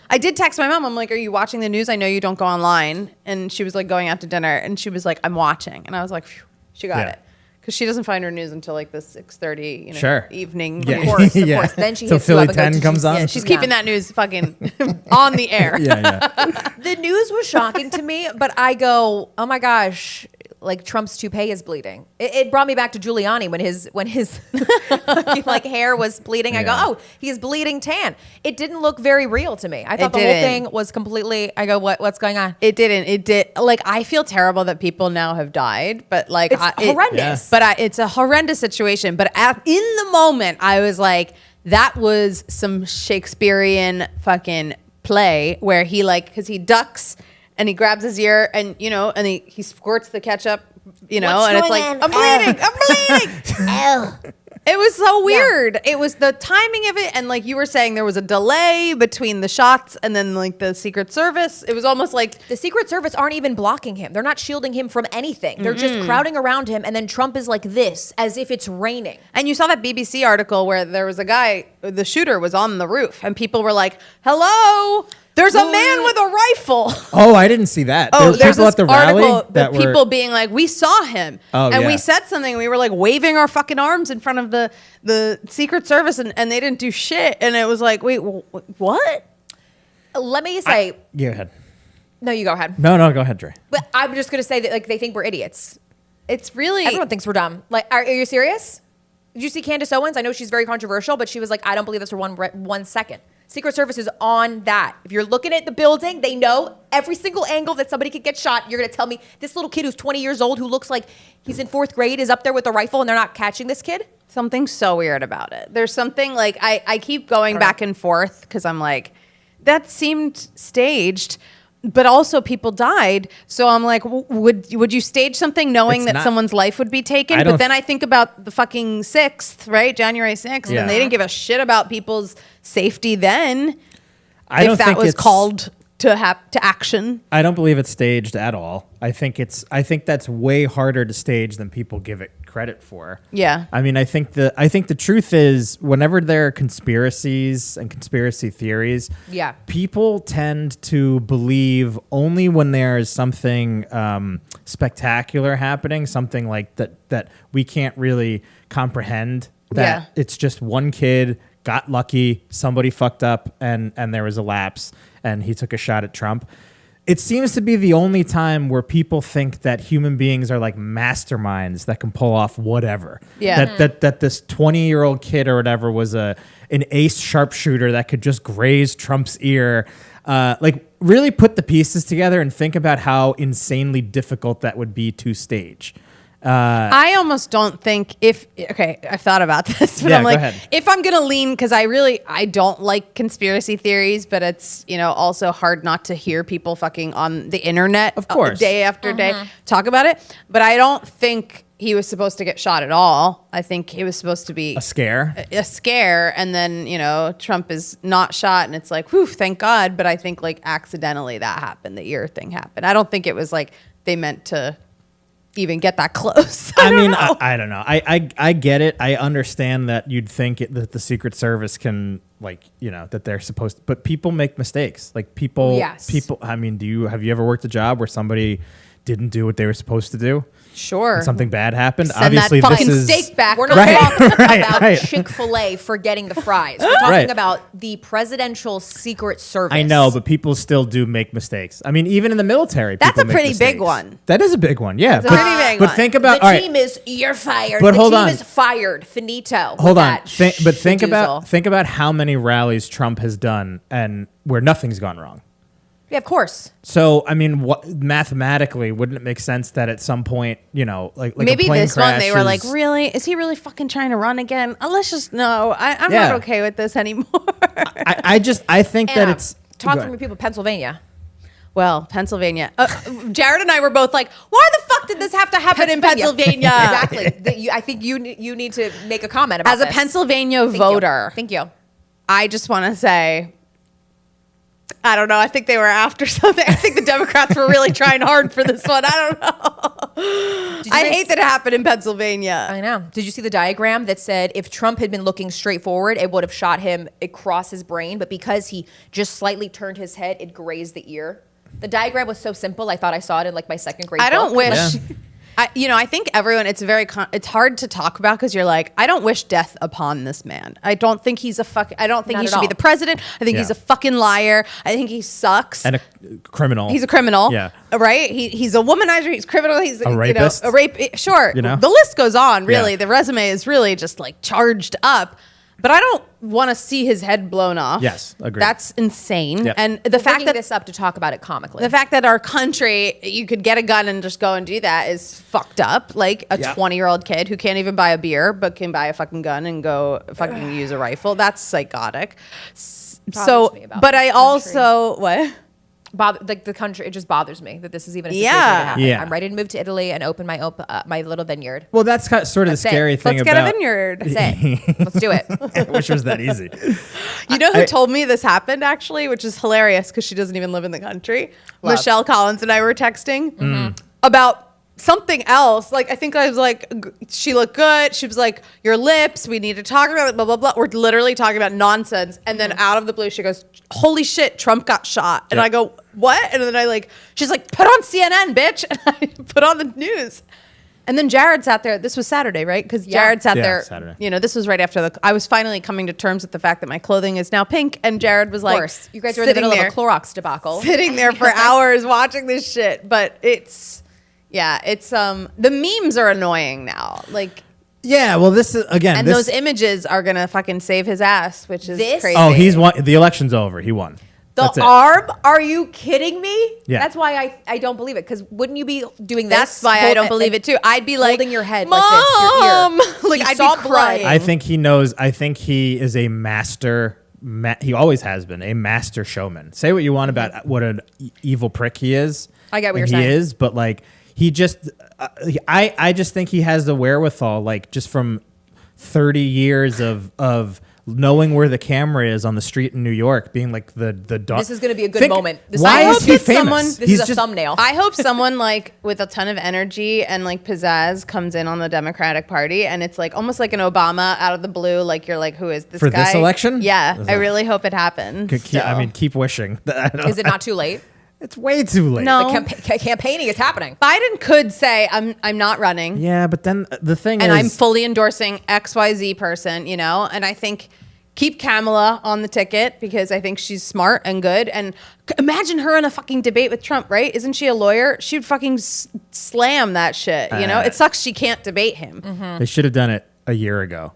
I did text my mom. I'm like, are you watching the news? I know you don't go online. And she was like going out to dinner and she was like, I'm watching. And I was like, phew, she got Yeah. it. Because she doesn't find her news until like the 6:30, you know, Sure. evening. Yeah. Of course, of Yeah. course. Then she Till hits you Philly up and goes, 10 "Did you comes see on?" it?" She's keeping that news fucking on the air. Yeah. The news was shocking to me, but I go, oh my gosh, like Trump's toupee is bleeding. It brought me back to Giuliani when his like hair was bleeding. I go, Yeah. oh, he's bleeding tan. It didn't look very real to me. I thought It the whole didn't. thing was completely. I go, what's going on? It didn't. It did. Like, I feel terrible that people now have died, but like, It's horrendous. But it's a horrendous situation. But in the moment, I was like, that was some Shakespearean fucking play where he like, because he ducks and he grabs his ear and, you know, and he squirts the ketchup, you know, What's and it's going like, on? I'm bleeding, I'm bleeding. It was so weird. It was the timing of it. And like you were saying, there was a delay between the shots and then like the Secret Service. It was almost like, The Secret Service aren't even blocking him. They're not shielding him from anything. They're just crowding around him, and then Trump is like this, as if it's raining. and you saw that BBC article where there was a guy, the shooter was on the roof, and people were like, hello, there's a man with a rifle. Oh, I didn't see that. Oh, There were there's people this at the rally article that that were people being like, we saw him. Oh, and yeah. we said something. We were like waving our fucking arms in front of the Secret Service, and they didn't do shit. And it was like, wait, what? Let me say, Go ahead. no, you go ahead. No, go ahead, Dre. But I'm just gonna say that like they think we're idiots. It's really. Everyone thinks we're dumb. Like, are you serious? Did you see Candace Owens? I know she's very controversial, but she was like, I don't believe this for 1 second. Secret Service is on that. If you're looking at the building, they know every single angle that somebody could get shot. You're going to tell me this little kid who's 20 years old who looks like he's in 4th grade is up there with a rifle and they're not catching this kid? Something so weird about it. There's something like I keep going back and forth because I'm like, that seemed staged, but also people died. So I'm like, would you stage something knowing It's that not- someone's life would be taken? I But don't then I think about the fucking 6th, right? January 6th, Yeah. and they didn't give a shit about people's safety then. I don't if that think was it's called to action. I don't believe it's staged at all. I think that's way harder to stage than people give it credit for. Yeah. I mean, I think the truth is whenever there are conspiracies and conspiracy theories, Yeah. people tend to believe only when there is something spectacular happening, something like that we can't really comprehend. That Yeah. it's just one kid got lucky, somebody fucked up, and there was a lapse, and he took a shot at Trump. It seems to be the only time where people think that human beings are like masterminds that can pull off whatever. Yeah. That this 20-year-old kid or whatever was an ace sharpshooter that could just graze Trump's ear. Like really put the pieces together and think about how insanely difficult that would be to stage. I almost don't think I've thought about this, but Yeah, I'm go like, ahead. if I'm going to lean, because I don't like conspiracy theories, but it's, you know, also hard not to hear people fucking on the internet, Of course. day after day talk about it. But I don't think he was supposed to get shot at all. I think he was supposed to be A scare. a scare, and then, you know, Trump is not shot, and it's like, whew, thank God. But I think like accidentally that happened, the ear thing happened. I don't think it was like they meant to even get that close. I mean, I don't know. I get it. I understand that you'd think that the Secret Service can, like, that they're supposed to, but people make mistakes. Like people, I mean, have you ever worked a job where somebody didn't do what they were supposed to do? Sure. And something bad happened. Send Obviously, that fucking this is steak back. We're not talking about Chick-fil-A forgetting the fries. We're talking about the presidential Secret Service. I know, but people still do make mistakes. I mean, even in the military, That's people a make pretty mistakes. big one. That is a big one. Yeah, That's a pretty big but one. think about The all right, team is you're fired. But the hold team on. is fired. Finito. Hold on. But think shadoozle. about how many rallies Trump has done and where nothing's gone wrong. Yeah, of course. So I mean, mathematically, wouldn't it make sense that at some point, like maybe a plane this one they were like, crashes- really? Is he really fucking trying to run again? Let's just no. I'm Yeah. not okay with this anymore. I think that Anna, it's talk go from ahead. people in Pennsylvania. Well, Pennsylvania. Jared and I were both like, why the fuck did this have to happen in Pennsylvania? Exactly. I think you need to make a comment about As a this. Pennsylvania Thank voter, you. Thank you. I just want to say, I don't know. I think they were after something. I think the Democrats were really trying hard for this one. I don't know. I hate that it happened in Pennsylvania. I know. Did you see the diagram that said if Trump had been looking straight forward, it would have shot him across his brain, but because he just slightly turned his head, it grazed the ear. The diagram was so simple. I thought I saw it in like my second grade. I don't book. wish. Yeah. I think everyone. It's it's hard to talk about because you're like, I don't wish death upon this man. I don't think he's a fuck. I don't think Not he at should be all. the president. I think he's a fucking liar. I think he sucks. and a criminal. He's a criminal. Yeah. Right? He's a womanizer. He's criminal. He's A rapist. a rape. Sure. You know? The list goes on, really. Yeah. The resume is really just like charged up. But I don't want to see his head blown off. Yes, agreed. That's insane. Yep. And the fact Bringing that this up to talk about it comically. the fact that our country, you could get a gun and just go and do that is fucked up. Like a Yeah. 20-year-old kid who can't even buy a beer but can buy a fucking gun and go fucking use a rifle. That's psychotic. So, me about but this I country. also what? Like the country, it just bothers me that this is even a situation Yeah. that happen. Yeah. I'm ready to move to Italy and open my little vineyard. well, that's sort of the That's it. scary thing Let's about. get a vineyard. That's it. Let's do it. I wish it was that easy. You know who I- told me this happened actually, which is hilarious because she doesn't even live in the country. Love. Michelle Collins and I were texting Mm. about something else. Like I think I was like, she looked good. She was like, your lips. We need to talk about it. Blah blah blah. We're literally talking about nonsense. And then out of the blue, she goes, "Holy shit, Trump got shot." And Yeah. I go, "What?" And then she's like, "Put on CNN, bitch." And I put on the news. And then Jared sat there. This was Saturday, right? Because Yeah. Jared sat Yeah, there. Saturday. This was right after I was finally coming to terms with the fact that my clothing is now pink. And Jared was Of like, course. You guys were in the sitting middle there, of a Clorox debacle. sitting there for hours watching this shit. But it's the memes are annoying now. Like, Yeah, well, this is again. and those images are gonna fucking save his ass, which is This- crazy. Oh, he's won. The election's over. He won. That's The it. arm? Are you kidding me? Yeah. That's why I don't believe it. Because wouldn't you be doing That's this? why I Hold- don't believe it too. I'd be like holding your head Mom! like this, your ear. Like He I'd saw be blood. crying. I think he knows. I think he is a master. He always has been a master showman. Say what you want about what an evil prick he is. I get what and you're he saying. is, but like he just. I just think he has the wherewithal, like just from 30 years of knowing where the camera is on the street in New York, being like the This is gonna be a good moment. This why I is hope he that famous? someone- This He's is a just- thumbnail. I hope someone like with a ton of energy and like pizzazz comes in on the Democratic Party and it's like almost like an Obama out of the blue. Like you're like, who is this For guy? this election? Yeah, Is I it- really hope it happens. Keep wishing. Is it not too late? It's way too late. No. Campaigning is happening. Biden could say I'm not running. Yeah, but then the thing And is, I'm fully endorsing XYZ person, and I think keep Kamala on the ticket because I think she's smart and good. And imagine her in a fucking debate with Trump, right? Isn't she a lawyer? She would fucking slam that shit, It sucks she can't debate him. They should have done it a year ago.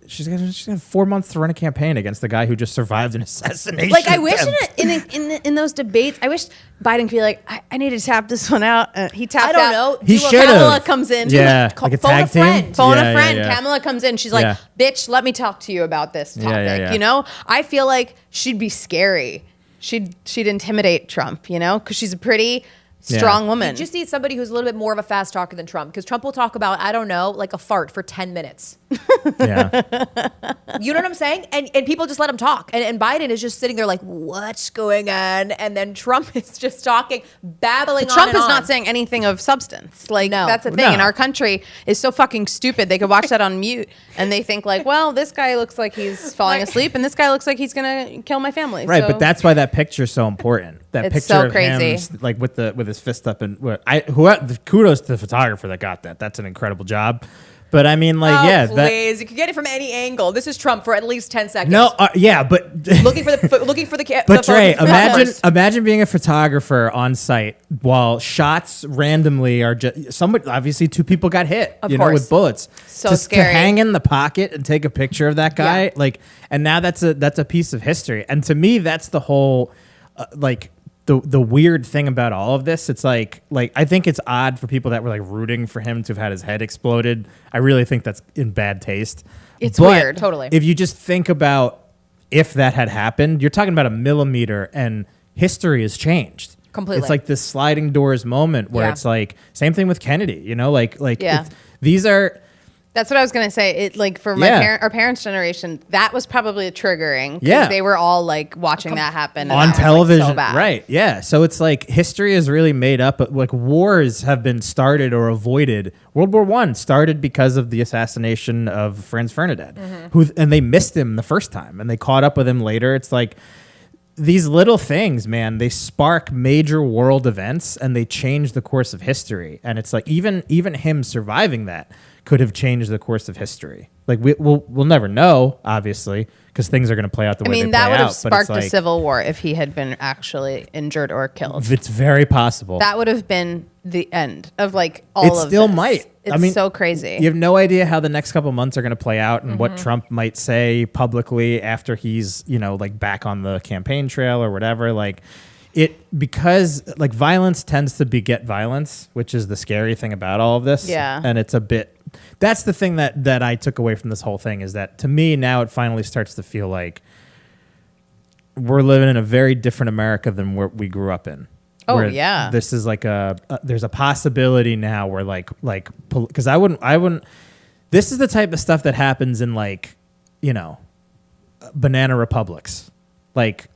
She's got 4 months to run a campaign against the guy who just survived an assassination. Like I wish attempt. in those debates, I wish Biden could be like, I need to tap this one out. He tapped I don't out. know. He Do a- should've. Kamala comes in. Yeah, Call- like a phone a tag team. friend. Phone Yeah, a friend. yeah, yeah. Kamala comes in. She's like, Yeah. bitch, let me talk to you about this Yeah, topic. yeah, yeah. I feel like she'd be scary. She'd intimidate Trump, because she's a pretty strong woman. You just need somebody who's a little bit more of a fast talker than Trump, because Trump will talk about, I don't know, like a fart for 10 minutes. Yeah. You know what I'm saying? And people just let him talk. And Biden is just sitting there like, what's going on? And then Trump is just talking, babbling on Trump and is on. not saying anything of substance. Like, No. that's the thing. No. And our country is so fucking stupid. They could watch that on mute and they think like, well, this guy looks like he's falling asleep and this guy looks like he's going to kill my family. Right, So- but that's why that picture is so important. That It's picture so of crazy. him, like with his fist up, and kudos to the photographer that got that. That's an incredible job. But I mean, like, Oh, yeah, please. You can get it from any angle. This is Trump for at least 10 seconds. yeah, but Looking for the but Dre, flowers. imagine being a photographer on site while shots randomly are just somebody. Obviously, two people got hit, Of with course. bullets. So to scary. hang in the pocket and take a picture of that guy, Yeah. like, and now that's a piece of history. And to me, that's the whole, the weird thing about all of this. It's like I think it's odd for people that were like rooting for him to have had his head exploded. I really think that's in bad taste. It's But weird. Totally. If you just think about if that had happened, you're talking about a millimeter, and history has changed Completely. It's like this sliding doors moment where Yeah. it's like same thing with Kennedy. Yeah. These are. That's what I was gonna say. It like for our parents' generation, that was probably triggering. 'Cause Yeah. they were all like watching that happen and that On was, like, television, so bad. right? Yeah. So it's like history is really made up. But like wars have been started or avoided. World War I started because of the assassination of Franz Ferdinand, and they missed him the first time, and they caught up with him later. It's like these little things, man. They spark major world events, and they change the course of history. And it's like even him surviving that could have changed the course of history. Like we'll never know, obviously, because things are going to play out the I way mean, they that play would have out. But sparked it's a like, civil war if he had been actually injured or killed. it's very possible. That would have been the end of like all It of still this. might. It's I mean, so crazy. You have no idea how the next couple months are going to play out and Mm-hmm. what Trump might say publicly after he's, like back on the campaign trail or whatever. Like because like violence tends to beget violence, which is the scary thing about all of this. Yeah. And it's a bit, that's the thing that I took away from this whole thing is that to me now it finally starts to feel like we're living in a very different America than where we grew up in. Oh, Where yeah. This is like there's a possibility now where because I wouldn't, this is the type of stuff that happens in banana republics, like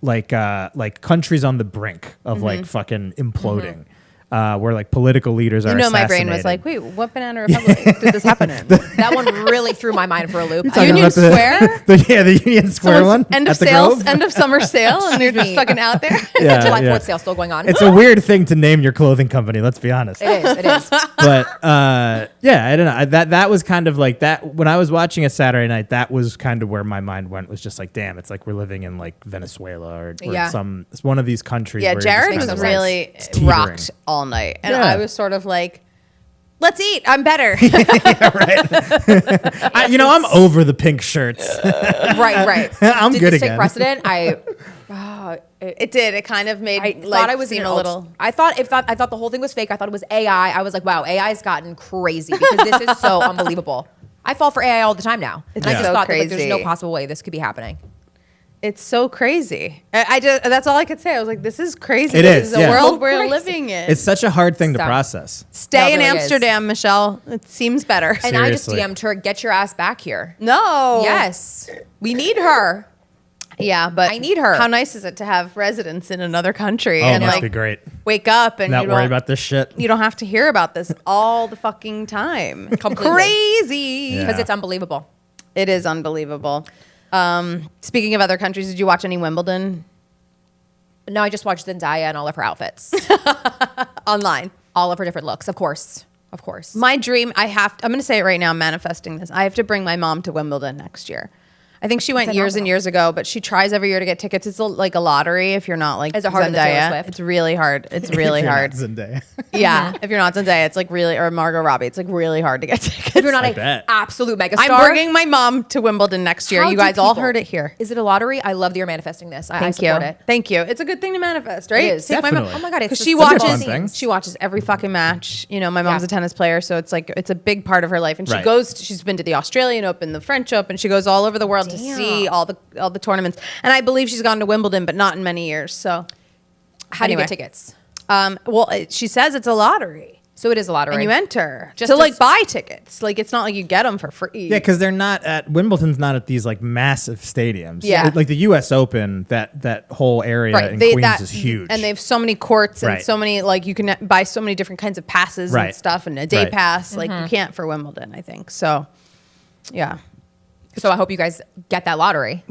countries on the brink of like fucking imploding, where like political leaders are my brain was assassinated. like, wait, what banana republic did this happen in? That one really threw my mind for a loop. Talking Union about the- Square? the Union Square Someone's one end of at the sales, Grove? end of summer sale, and they're just me. fucking out there. Yeah, July yeah. 4th sale still going on. It's a weird thing to name your clothing company. Let's be honest. It is. But yeah, I don't know. That was kind of like that when I was watching it Saturday night. That was kind of where my mind went. Was just like, damn, it's like we're living in like Venezuela or Yeah. it's one of these countries. Yeah, where you're Jared just was kind of really it's teetering. rocked all night, and Yeah. I was sort of like, "Let's eat. I'm better." I'm over the pink shirts. right. I'm Did good this again. take precedent? It did. It kind of made I like thought I was seem in a little. I thought the whole thing was fake. I thought it was AI. I was like, wow, AI's gotten crazy because this is so unbelievable. I fall for AI all the time now. And I It's just so thought that, like, there's no crazy. possible way this could be happening. It's so crazy. I just that's all I could say. I was like, "This is crazy. It This is, the yeah. world So we're crazy. living in." It's such a hard thing to So- process. Stay It in really is. Amsterdam, Michelle. It seems better. And I just Seriously. DM'd her, get your ass back here. No. Yes. We need her. Yeah, but I need her. How nice is it to have residents in another country Oh, it and must like be great. wake up and Not you worry don't- about this shit. You don't have to hear about this all the fucking time. Completely. Crazy. Yeah. Because it's unbelievable. It is unbelievable. Speaking of other countries, did you watch any Wimbledon No, I just watched Zendaya and all of her outfits. online? All of her different looks, of course. Of course. My dream, I'm going to say it right now, I'm manifesting this. I have to bring my mom to Wimbledon next year. I think she went years and Phenomenal. years ago, but she tries every year to get tickets. It's like a lottery if you're not like Is it harder than Taylor Zendaya. Swift? It's really hard. It's really If you're not hard. Zendaya. Yeah, if you're not Zendaya, it's like really, or Margot Robbie, it's like really hard to get tickets. if you're not I an bet. absolute megastar. I'm bringing my mom to Wimbledon next year. How You do guys all people- heard it here. Is it a lottery? I love that you're manifesting this. I Thank support you. it. Thank you. It's a good thing to manifest, right? It is. Take my mom. Definitely. Oh my God, it's Because the she simplest fun watches, things. she watches every fucking match. You know, my mom's Yeah. a tennis player, so it's like it's a big part of her life. And she Right. goes. She's been to the Australian Open, the French Open. She goes all over the world to Damn. see all the tournaments. And I believe she's gone to Wimbledon, but not in many years. So How do you Anyway. get tickets? She says it's a lottery. So it is a lottery. And you enter Just to as- like buy tickets. Like it's not like you get them for free. Yeah, because they're not at Wimbledon's not at these like massive stadiums. Yeah. Like the U.S. Open, that whole area in Queens is huge, and they have so many courts and Right. so many like you can buy so many different kinds of passes Right. and stuff and a day Right. pass. Like you can't for Wimbledon, I think. So, yeah. So I hope you guys get that lottery.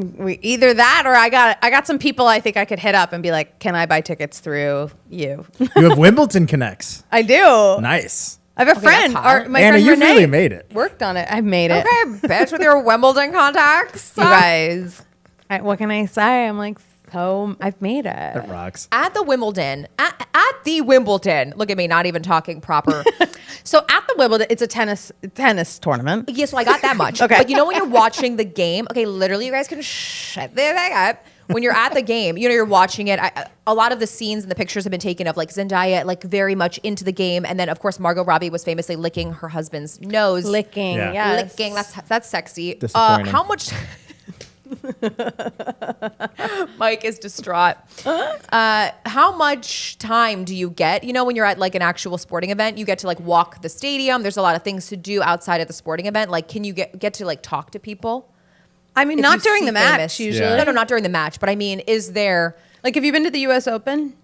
Either that or I got some people I think I could hit up and be like, can I buy tickets through you? you have Wimbledon connects. I do. Nice. I have a friend. that's hot. My Anna, friend you've Renee really made it. worked on it. I've made it. Okay, bitch, with your Wimbledon contacts. You guys, what can I say? I'm like, so I've made it. That rocks. At the Wimbledon, look at me, not even talking proper. So at the Wimbledon, it's a tennis tournament. Yeah, so I got that much. Okay. But you know when you're watching the game, okay, literally you guys can shut the thing up. When you're at the game, you know, you're watching it. A lot of the scenes and the pictures have been taken of like Zendaya, like very much into the game. And then of course, Margot Robbie was famously licking her husband's nose. Licking, Yeah. yes. Licking, that's sexy. Disappointing. How much... Mike is distraught. How much time do you get? You know, when you're at like an actual sporting event, you get to like walk the stadium. There's a lot of things to do outside of the sporting event. Like, can you get to like talk to people? I mean, If not you during see the match famous- usually. Yeah. No, not during the match. But I mean, is there? Like, have you been to the U.S. Open?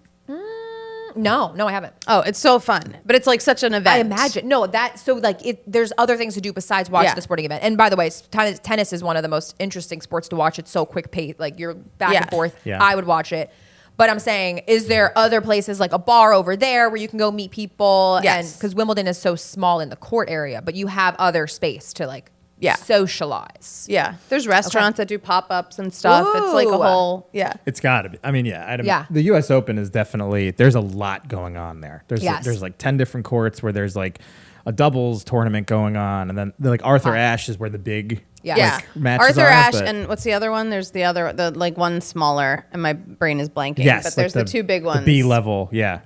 No, I haven't. Oh, it's so fun, but it's like such an event. I imagine. No, so like there's other things to do besides watch Yeah. the sporting event. And by the way, tennis is one of the most interesting sports to watch. It's so quick paced. Like you're back Yeah. and forth. Yeah. I would watch it. But I'm saying, is there other places like a bar over there where you can go meet people? Yes. Because Wimbledon is so small in the court area, but you have other space to like Yeah. socialize. Yeah, there's restaurants that do pop-ups and stuff. It's like a Ooh. whole It's got to be. I mean, yeah. Yeah. The U.S. Open is definitely, there's a lot going on there. Yes. There's like 10 different courts where there's like a doubles tournament going on. And then like Arthur Ashe is where the big Yeah. Yeah, matches Arthur are, Ashe but- and what's the other one? There's the like one smaller, and my brain is blanking. yes. but there's like the two big ones. The B level, yeah.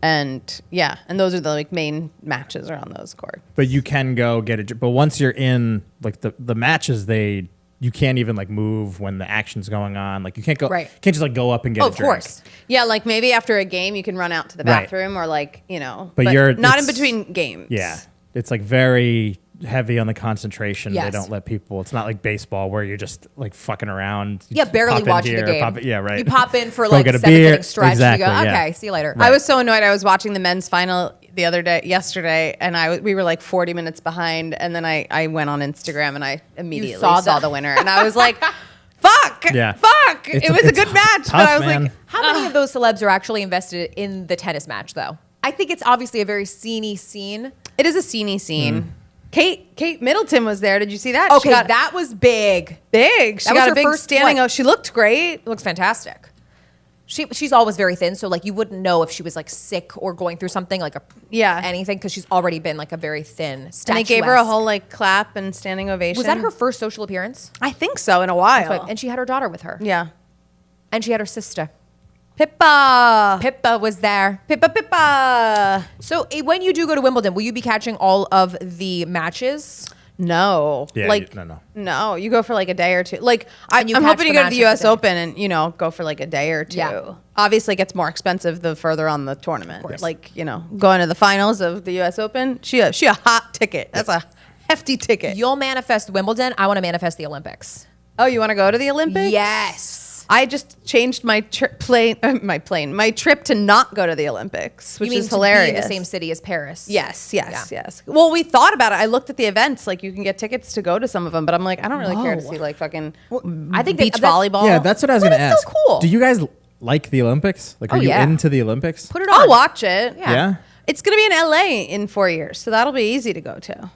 and those are the like main matches around those courts. But you can go get it. But once you're in like the matches, you can't even like move when the action's going on. Like you can't go, Right. can't just like go up and get Oh, a of drink. course. Yeah, like maybe after a game you can run out to the Right. bathroom or like But you're- not in it's- between games. Yeah. It's like very heavy on the concentration. They Yes. don't let people, it's not like baseball where you're just like fucking around. You Yeah, barely pop in watching here, the game. yeah, right. You pop in for Go like get a 7th beer. inning stretch. Exactly, you go, yeah. okay, see you later. I was so annoyed. I was watching the men's final yesterday, and we were like 40 minutes behind. And then I went on Instagram and I immediately saw saw that. the winner, and I was like, "Fuck, Yeah. fuck!" It's it was a it's good match, tough, but I was man. like, How many of those celebs are actually invested in the tennis match, though? I think it's obviously a very sceney scene. "It is a sceney scene." Hmm. Kate Middleton was there. Did you see that? Okay, She got that was big. big. She that was got her a big first standing. what? Oh, she looked great. It looks fantastic. She's always very thin, so like you wouldn't know if she was like sick or going through something like anything because she's already been like a very thin. And they gave her a statuesque. whole like clap and standing ovation. Was that her first social appearance? I think so. In a while. And she had her daughter with her. Yeah. And she had her sister. Pippa. Pippa was there. Pippa. So when you do go to Wimbledon, will you be catching all of the matches? No. Yeah, like no. No, you go for like a day or two. Like And you I'm catch hoping to the go to the match US of the day. Open and go for like a day or two. Yeah. Obviously it gets more expensive the further on the tournament. course. Like, going to the finals of the US Open, she a hot ticket. That's a hefty ticket. You'll manifest Wimbledon. I want to manifest the Olympics. Oh, you want to go to the Olympics? Yes. I just changed my trip to not go to the Olympics, which you mean is to hilarious. be in the same city as Paris? Yes. Yeah. Well, we thought about it. I looked at the events. Like, you can get tickets to go to some of them, but I'm like, I don't really care to Whoa. see like fucking I think beach that- volleyball. Yeah, that's what I was But going to it's ask. still cool. Do you guys like the Olympics? Like, are Oh, you yeah. into the Olympics? Put it on. I'll watch it. Yeah. Yeah? It's gonna be in LA in 4 years, so that'll be easy to go to. I'm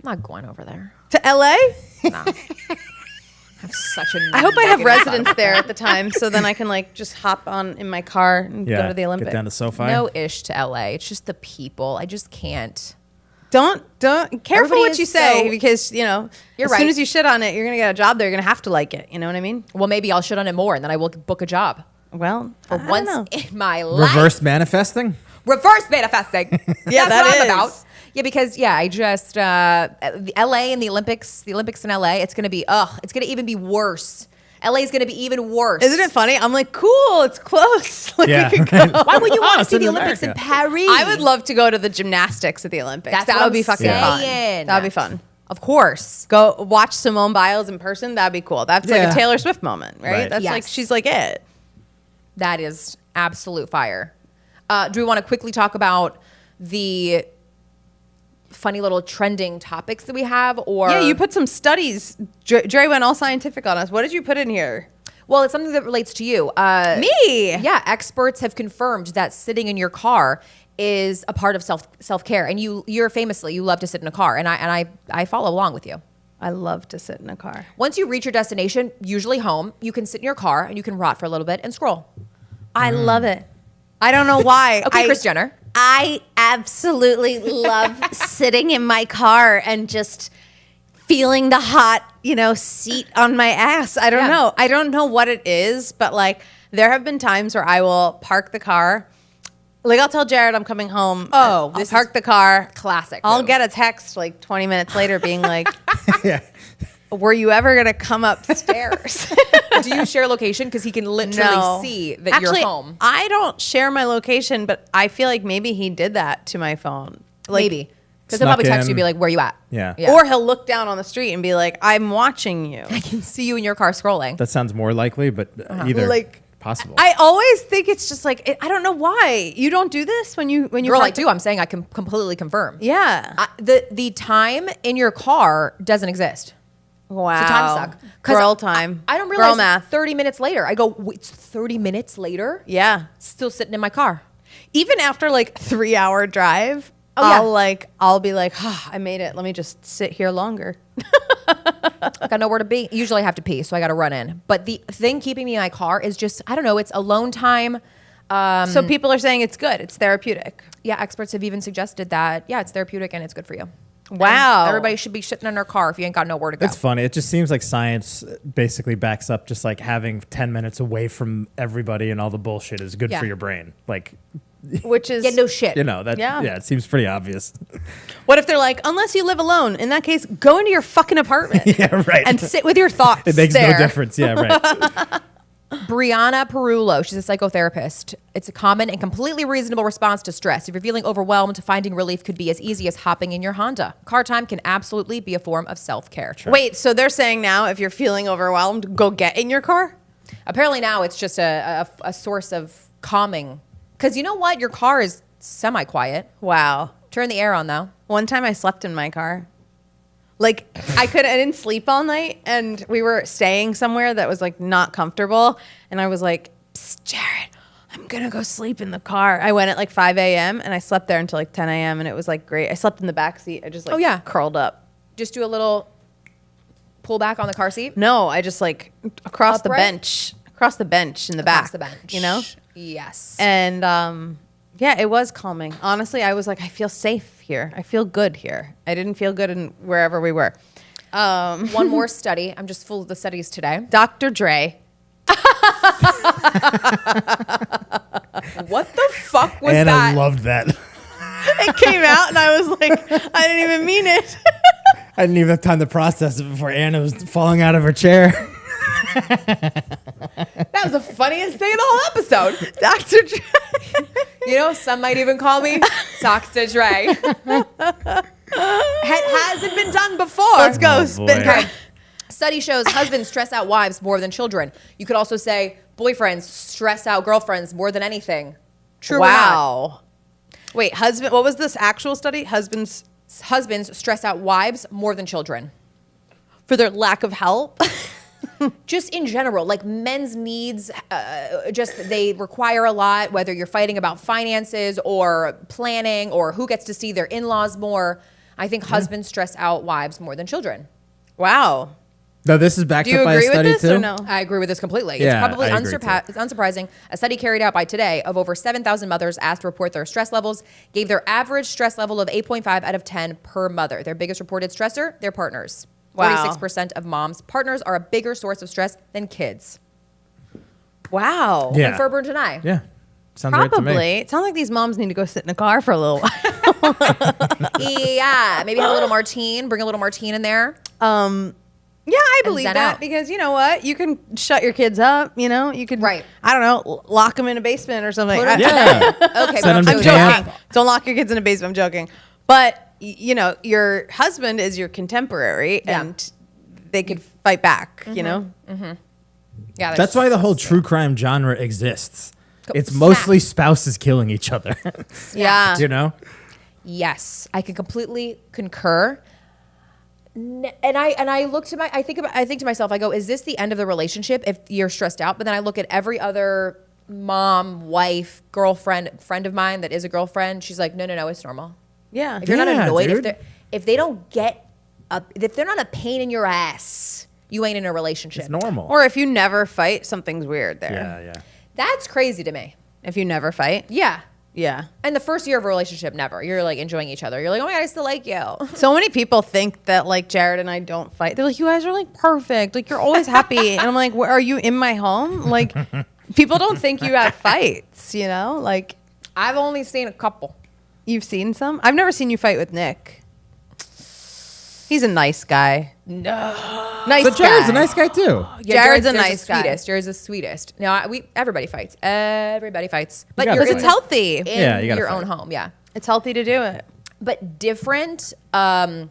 not going over there. To LA? No. I have such a I hope I have negative residence vibe. there at the time, so then I can like just hop on in my car and Yeah. go to the Olympics. Get down to SoFi. No ish to LA. It's just the people. I just can't. Don't careful Everybody what is you say so- because You're as right. soon as you shit on it, you're gonna get a job there. You're gonna have to like it. You know what I mean? Well, maybe I'll shit on it more and then I will book a job. Well, For I don't once know. in my life. Reverse manifesting? Reverse manifesting. Yeah, That's that what I'm is. about. Yeah, because I just the LA and the Olympics in LA, it's gonna be it's gonna even be worse LA is going to be even worse. Isn't it funny? I'm like, cool, it's close. Like, Yeah. we could go. Why would you want to It's see in the Olympics America. in Paris? I would love to go to the gymnastics at the Olympics. That's that what would be I'm fucking fun. saying. That would be fun. Of course. Go watch Simone Biles in person. That'd be cool. That's like Yeah. a Taylor Swift moment, right? Right. That's like Yes. she's like it. That is absolute fire. Do we want to quickly talk about the funny little trending topics that we have? Or Yeah, you put some studies. Dre went all scientific on us. What did you put in here? Well, it's something that relates to you. Me. Yeah, experts have confirmed that sitting in your car is a part of self-care. And you're famously, you love to sit in a car. And I follow along with you. I love to sit in a car. Once you reach your destination, usually home, you can sit in your car and you can rot for a little bit and scroll. I love it. I don't know why. Okay, Kris Jenner. I absolutely love sitting in my car and just feeling the hot, seat on my ass. I don't Yeah. know. I don't know what it is, but like there have been times where I will park the car. Like I'll tell Jared I'm coming home. Oh, I'll this park is the car. classic I'll move. get a text like 20 minutes later being like, Yeah. were you ever going to come upstairs? Do you share location? Because he can literally No. see that Actually, you're home. I don't share my location, but I feel like maybe he did that to my phone. Like, Maybe. Because he'll probably Snuck text you and in. be like, where you at? Yeah. Or he'll look down on the street and be like, I'm watching you. I can see you in your car scrolling. That sounds more likely, but either Like, possible. I always think it's just like, I don't know why. You don't do this when you Girl, park I do. I'm saying I can completely confirm. Yeah. The time in your car doesn't exist. Wow. It's a time suck. 'Cause Girl time. I don't Girl realize math. it's 30 minutes later. I go, wait, it's 30 minutes later? Yeah. Still sitting in my car. Even after like 3-hour drive, Oh, yeah. I'll be like, I made it. Let me just sit here longer. I got nowhere to be. Usually I have to pee, so I got to run in. But the thing keeping me in my car is just, I don't know, it's alone time. So people are saying it's good. It's therapeutic. Yeah, experts have even suggested that, yeah, it's therapeutic and it's good for you. Wow. And everybody should be sitting in their car if you ain't got nowhere to go. It's funny. It just seems like science basically backs up just like having 10 minutes away from everybody and all the bullshit is good Yeah. for your brain. Like, Which is Yeah, no shit. that, Yeah. it seems pretty obvious. What if they're like, unless you live alone? In that case, go into your fucking apartment. Yeah, right. And sit with your thoughts. It makes there. no difference. Yeah, right. Brianna Perullo, she's a psychotherapist. It's a common and completely reasonable response to stress. If you're feeling overwhelmed, finding relief could be as easy as hopping in your Honda. Car time can absolutely be a form of self-care. Wait, so they're saying now if you're feeling overwhelmed, go get in your car? Apparently now it's just a source of calming. Because you know what? Your car is semi-quiet. Wow. Turn the air on, though. One time I slept in my car. Like I didn't sleep all night, and we were staying somewhere that was like not comfortable, and I was like, Psst, Jared, I'm gonna go sleep in the car. I went at like 5 a.m. and I slept there until like 10 a.m. and it was like great. I slept in the back seat. I just like Oh, yeah. curled up. Just do a little pull back on the car seat. No, I just like across Upright? the bench in the Across back. the bench. You know? Yes. And yeah, it was calming. Honestly, I was like, I feel safe here. I feel good here. I didn't feel good in wherever we were. One more study. I'm just full of the studies today. Dr. Dre. What the fuck was Anna that? loved that. It came out and I was like, I didn't even mean it. I didn't even have time to process it before Anna was falling out of her chair. That was the funniest thing in the whole episode. Dr. Dre. You know, some might even call me Dr. Dre. It hasn't been done before. Let's go. Oh, Spit. boy. Okay. Study shows husbands stress out wives more than children. You could also say boyfriends stress out girlfriends more than anything. True or not? Wow. Wait, husband, what was this actual study? Husbands Husbands stress out wives more than children. for their lack of help? Just in general, like men's needs, they require a lot, whether you're fighting about finances or planning or who gets to see their in-laws more. I think husbands stress out wives more than children. Wow. No, this is backed Do you up by a agree with study this too. or no? I agree with this completely. Yeah, It's probably I agree it's unsurprising. A study carried out by Today of over 7,000 mothers asked to report their stress levels gave their average stress level of 8.5 out of 10 per mother. Their biggest reported stressor, their partners. Wow. 46% of moms' partners are a bigger source of stress than kids. Wow. Yeah. And Ferber and I. Yeah. Sounds right to me. Probably. It sounds like these moms need to go sit in a car for a little while. Yeah, maybe have a little martine. Bring a little martine in there. Yeah, I and believe zen that out. because you know what? You can shut your kids up. You know, you can. Right. I don't know, lock them in a basement or something. Put 'em to Yeah. Okay, Send 'em but to I'm camp. joking. Don't lock your kids in a basement. I'm joking. But you know, your husband is your contemporary, Yeah. and they could fight back. You know. Yeah, That's why the whole true crime genre exists. It's Snap. mostly spouses killing each other. Yeah. You know? Yes, I can completely concur. And I look to I think to myself, I go, is this the end of the relationship if you're stressed out? But then I look at every other mom, wife, girlfriend, friend of mine that is a girlfriend. She's like, no, it's normal. Yeah. If you're not Yeah, annoyed, dude. if they don't get if they're not a pain in your ass, you ain't in a relationship. It's normal. Or if you never fight, something's weird there. yeah. That's crazy to me. If you never fight. Yeah. Yeah. And the first year of a relationship, never. You're like enjoying each other. You're like, oh my God, I still like you. So many people think that like Jared and I don't fight. They're like, you guys are like perfect. Like you're always happy. And I'm like, are you in my home? Like people don't think you have fights, you know? Like I've only seen a couple. you've seen some. I've never seen you fight with Nick. He's a nice guy. No. Nice But Jared's guy. a nice guy too. Yeah, Jared's a the nice guy. sweetest. Jared's the sweetest. No, everybody fights. Everybody fights. But gotta you're fight. It's healthy. in Yeah, you gotta your fight. own home. Yeah. It's healthy to do it. But different, what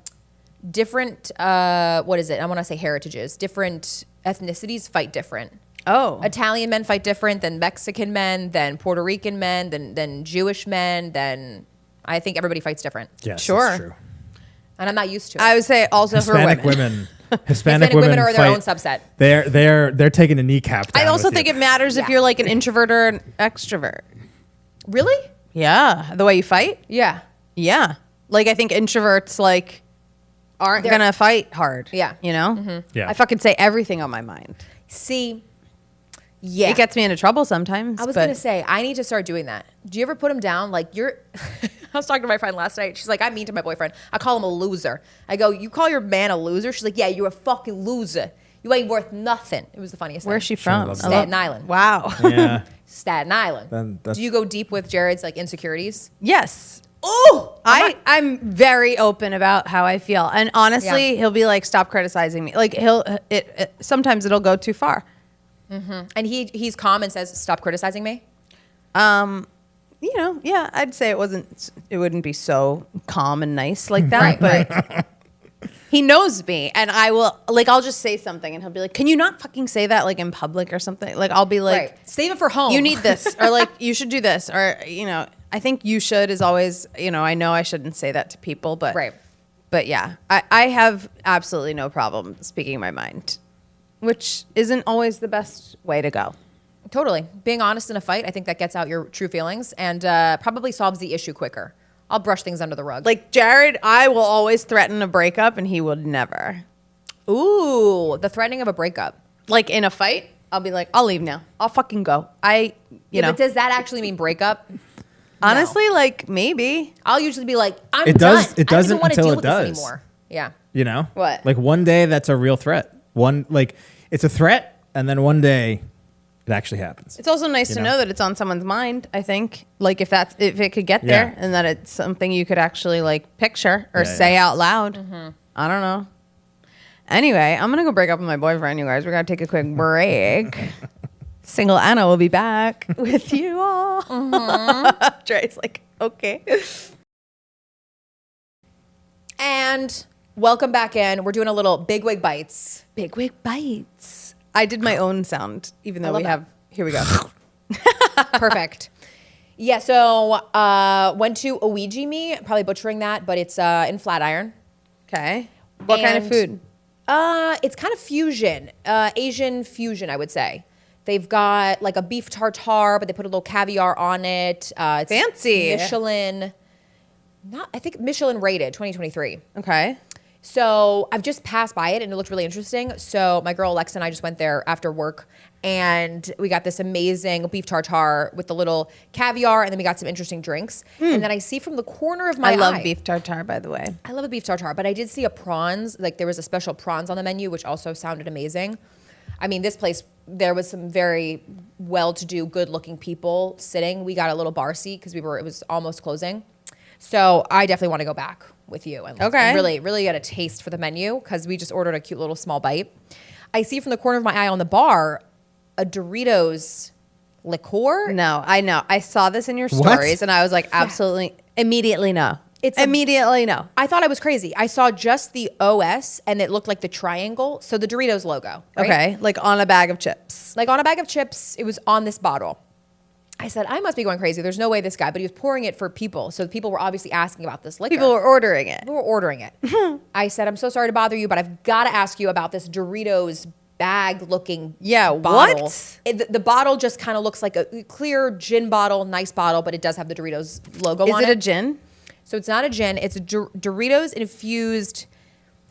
is it? I want to say heritages. Different ethnicities fight different. Oh. Italian men fight different than Mexican men, than Puerto Rican men, than Jewish men, than I think everybody fights different. Yes, Sure. that's true. And I'm not used to it. I would say also Hispanic for women. women. Hispanic Hispanic women women are their fight- own subset. They're taking a kneecap down I also with think you. it matters if Yeah. you're like an introvert or an extrovert. Really? Yeah. The way you fight? Yeah. Yeah. Like I think introverts like aren't They're- gonna fight hard. Yeah. You know? Yeah. I fucking say everything on my mind. See, yeah. It gets me into trouble sometimes. I was but gonna say I need to start doing that. Do you ever put him down? Like you're. I was talking to my friend last night. She's like, I'm mean to my boyfriend. I call him a loser. I go, you call your man a loser? She's like, yeah, you're a fucking loser. You ain't worth nothing. It was the funniest. Where's thing. she from? loves I that. love- Staten Island. Wow. Yeah. Staten Island. Then that's- Do you go deep with Jared's like insecurities? Yes. Oh, I'm very open about how I feel. And honestly, Yeah. he'll be like, stop criticizing me. Like sometimes it'll go too far. and he's calm and says, stop criticizing me. You know, yeah, I'd say it wouldn't be so calm and nice like that, but he knows me and I'll just say something and he'll be like, can you not fucking say that like in public or something? Like, I'll be like, Right. Save it for home. you need this or like, you should do this or, you know, I think you should is always, you know I shouldn't say that to people, but, Right. but yeah, I have absolutely no problem speaking my mind, which isn't always the best way to go. Totally. Being honest in a fight, I think that gets out your true feelings and probably solves the issue quicker. I'll brush things under the rug. Like Jared, I will always threaten a breakup and he would never. ooh, the threatening of a breakup. Like in a fight, I'll be like, I'll leave now. I'll fucking go. You know, But does that actually mean breakup? honestly, like maybe. I'll usually be like, I'm It does- done. it I don't doesn't even want to until deal it with does. this anymore. Yeah. You know? What? Like one day that's a real threat. It's a threat, and then one day it actually happens. It's also nice You to know? know that it's on someone's mind, I think. Like if it could get there Yeah. and that it's something you could actually like picture or Yeah, say yeah. out loud. I don't know. Anyway, I'm gonna go break up with my boyfriend, you guys. We're gonna take a quick break. Single Anna will be back with you all. Dre's like, okay. And welcome back in. We're doing a little Big Wig Bites. Big Wig Bites. I did my own sound, even though love we that. have. Here we go. Perfect. Yeah, so went to Ouija Me, probably butchering that, but it's in Flatiron. Okay. What kind of And, food? It's kind of fusion, Asian fusion, I would say. They've got like a beef tartare, but they put a little caviar on it. It's Fancy. I think Michelin rated 2023. Okay. So I've just passed by it and it looked really interesting. So my girl Alexa and I just went there after work and we got this amazing beef tartare with the little caviar and then we got some interesting drinks. And then I see from the corner of my I love eye- beef tartare, by the way. I love a beef tartare, but I did see a prawns, like there was a special prawns on the menu, which also sounded amazing. I mean, this place, there was some very well-to-do, good-looking people sitting. We got a little bar seat because it was almost closing. So I definitely want to go back with you and Okay. really, really get a taste for the menu because we just ordered a cute little small bite. I see from the corner of my eye on the bar a Doritos liqueur. No, I know. I saw this in your What? stories, and I was like, absolutely, immediately no. It's Immediately no. I thought I was crazy. I saw just the OS and it looked like the triangle. So the Doritos logo. Right? Okay, like on a bag of chips. Like on a bag of chips, it was on this bottle. I said, I must be going crazy. There's no way this guy, but he was pouring it for people. So people were obviously asking about this liquor. People were ordering it. People were ordering it. I said, I'm so sorry to bother you, but I've got to ask you about this Doritos bag looking Yeah, bottle. what? The bottle just kind of looks like a clear gin bottle, nice bottle, but it does have the Doritos logo Is on it it. a gin? So it's not a gin. It's a Doritos infused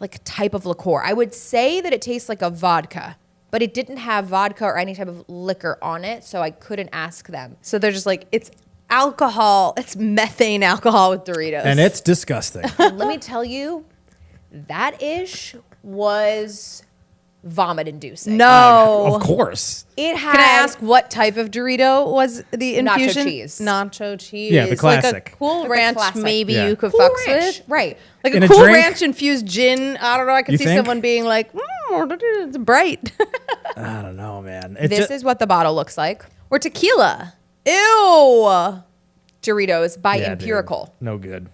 like type of liqueur. I would say that it tastes like a vodka, but it didn't have vodka or any type of liquor on it, so I couldn't ask them. So they're just like, it's alcohol. It's methane alcohol with Doritos. And it's disgusting. Let me tell you, that ish was vomit inducing. no. Of course. It had. Can I ask what type of Dorito was the Nacho infusion? cheese. Nacho cheese. Yeah, the classic. Like a Cool Like the Ranch, classic. maybe Yeah. you could Cool fucks Ranch, with. right? Like In a a Cool drink? Ranch infused gin. I don't know. I could You see think? someone being like, it's bright. I don't know, man. It This is what the bottle looks like. Or tequila. Ew. Doritos by yeah, dude. Empirical. No good.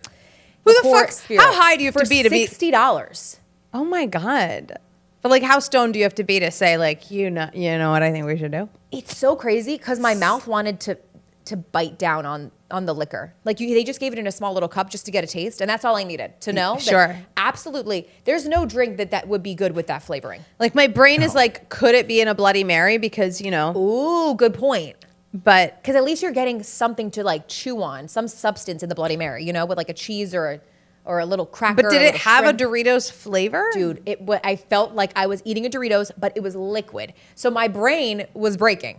Who the Liqueur fuck? Spirit. How high do you have For to be to be? $60. Oh my god. But like, how stoned do you have to be to say like, you know what I think we should do? It's so crazy because my mouth wanted to bite down on the liquor. Like they just gave it in a small little cup just to get a taste, and that's all I needed to know. that Sure. absolutely. There's no drink that would be good with that flavoring. Like my brain is like, could it be in a Bloody Mary? Because Ooh, good point. but Because at least you're getting something to like chew on, some substance in the Bloody Mary, with like a cheese or a little cracker. but did or it little have shrimp. a Doritos flavor? Dude, I felt like I was eating a Doritos, but it was liquid. So my brain was breaking.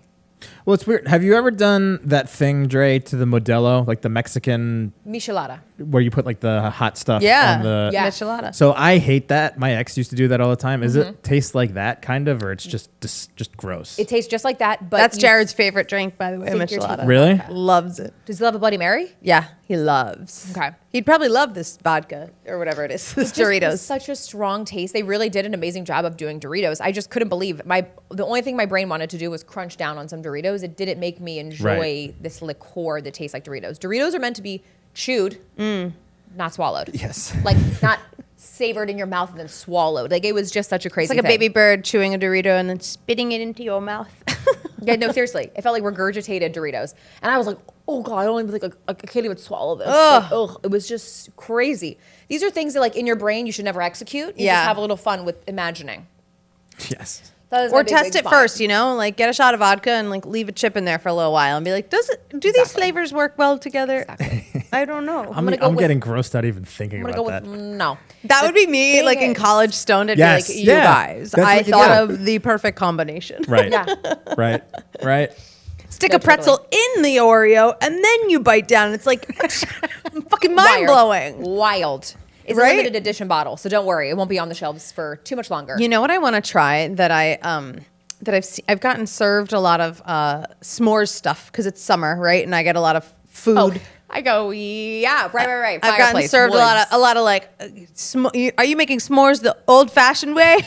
Well, it's weird. Have you ever done that thing, Dre, to the Modelo, like the Mexican, Michelada. where you put like the hot stuff Yeah. on the... Yeah. Michelada. So I hate that. My ex used to do that all the time. Is it taste like that kind of, or it's just gross? It tastes just like that, but That's you Jared's favorite drink, by the way, think you're Michelada. taking- Really? Loves it. Does he love a Bloody Mary? Yeah, he loves. Okay. He'd probably love this vodka or whatever it is. This Just was Doritos. such a strong taste. They really did an amazing job of doing Doritos. I just couldn't believe the only thing my brain wanted to do was crunch down on some Doritos. It didn't make me enjoy Right. this liqueur that tastes like Doritos. Doritos are meant to be chewed, not swallowed. Yes. Like not savored in your mouth and then swallowed. Like it was just such a crazy It's like a thing. baby bird chewing a Dorito and then spitting it into your mouth. Yeah, no, seriously. It felt like regurgitated Doritos. And I was like, oh God, I don't even think I can't even swallow this. Like, ugh, it was just crazy. These are things that like in your brain you should never execute. You Yeah. just have a little fun with imagining. Yes. That is my Or big, test big it spot. first, like get a shot of vodka and like leave a chip in there for a little while and be like, do these Exactly. flavors work well together? Exactly. I don't know. I'm, gonna go with- getting grossed out even thinking I'm gonna about go that. with no. That would be me, thing like in is- college, stoned. I'd Yes, be like, you yeah. guys, That's I what you thought do. of the perfect combination. Right. Yeah. Right. Right. Stick No, a pretzel in the Oreo and then you bite down. It's like fucking mind blowing. Wild. It's Right? a limited edition bottle, so don't worry. It won't be on the shelves for too much longer. You know what I want to try that I've gotten served a lot of s'mores stuff because it's summer, right? And I get a lot of food. Oh, I go, yeah, right. I've gotten Fireplace, served woods. a lot of like, are you making s'mores the old fashioned way?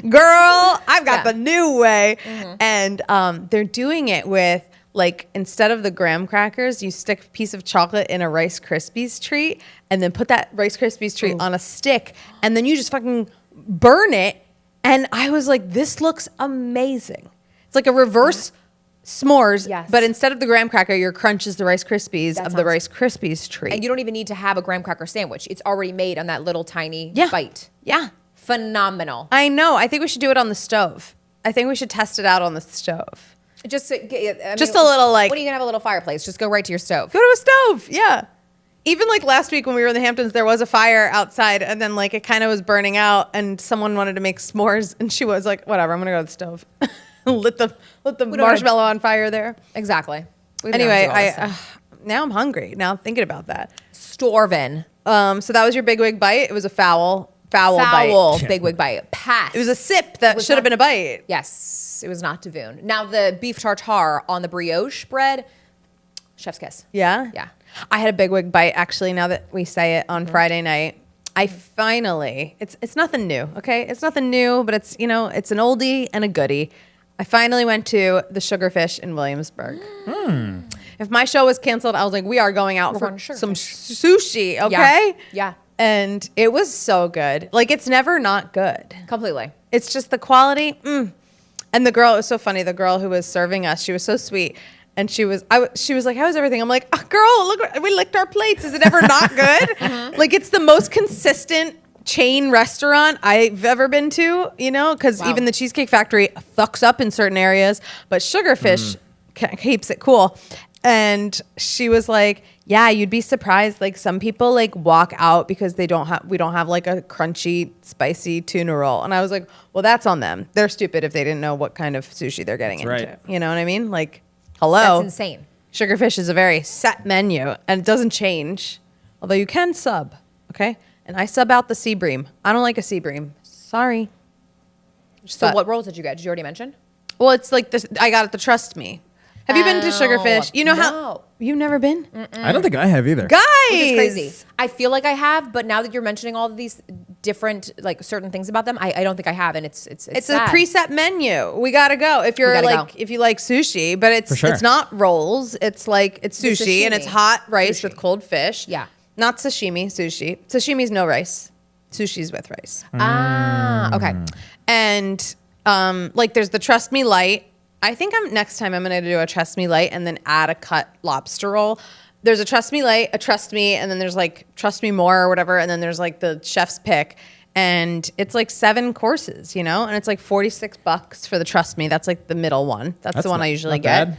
Girl, I've got Yeah. the new way. And they're doing it with like, instead of the graham crackers, you stick a piece of chocolate in a Rice Krispies treat and then put that Rice Krispies treat on a stick. And then you just fucking burn it. And I was like, this looks amazing. It's like a reverse s'mores, Yes. but instead of the graham cracker, your crunch is the Rice Krispies That of the sounds- Rice Krispies treat. And you don't even need to have a graham cracker sandwich. It's already made on that little tiny Yeah. bite. Yeah. Phenomenal. I know. I think we should do it on the stove. I think we should test it out on the stove. Just Just a little, like- What are you gonna have a little fireplace? Just go right to your stove. Go to a stove. Yeah. Even like last week when we were in the Hamptons, there was a fire outside and then like it kind of was burning out and someone wanted to make s'mores and she was like, whatever, I'm going to go to the stove. lit the don't marshmallow on fire there. Exactly. We've Anyway, known to do all this stuff. now I'm hungry. Now I'm thinking about that. Storvin. So that was your big wig bite. It was a foul bite. Foul big wig bite. Pass. It was a sip that was should have not- been a bite. Yes, it was not Tavoon. Now the beef tartare on the brioche bread, chef's kiss. Yeah? Yeah. I had a big wig bite actually. Now that we say it on Friday night, I finally, it's nothing new, okay? It's nothing new, but it's, you know, it's an oldie and a goodie. I finally went to the Sugarfish in Williamsburg. If my show was canceled, I was like, we are going out for going to some sushi, okay? Yeah. And it was so good. Like, it's never not good. Completely. It's just the quality. And the girl, it was so funny. The girl who was serving us, she was so sweet. And she was like, how's everything? I'm like, oh, girl, look, we licked our plates. Is it ever not good? Like, it's the most consistent chain restaurant I've ever been to, you know, because even the Cheesecake Factory fucks up in certain areas, but Sugarfish keeps it cool. And she was like, yeah, you'd be surprised. Like, some people like walk out because we don't have like a crunchy, spicy tuna roll. And I was like, well, that's on them. They're stupid if they didn't know what kind of sushi they're getting That's into. right. You know what I mean? Like, hello. That's insane. Sugarfish is a very set menu and it doesn't change. Although you can sub, okay? And I sub out the sea bream. I don't like a sea bream. Sorry. So But- what rolls did you get? Did you already mention? Well, it's like this. I got it the Trust Me. Have you been to Sugarfish? You know how no. you've never been? I don't think I have either. Guys, Which is crazy. I feel like I have, but now that you're mentioning all of these different, like certain things about them, I don't think I have, and it's It's a sad. preset menu. We gotta go if you're gotta like go. if you like sushi, but it's For sure. it's not rolls. It's like it's The sushi and it's sashimi. hot rice Sushi. with cold fish. Yeah. not sashimi. Sushi. Sashimi's no rice. Sushi's with rice. Okay. And like there's the Trust Me Light. I think next time I'm gonna do a Trust Me Light and then add a cut lobster roll. There's a Trust Me Light, a Trust Me, and then there's like Trust Me More or whatever, and then there's like the chef's pick. And it's like 7 courses, you know, and it's like $46 for the Trust Me. That's like the middle one. That's the one I usually get.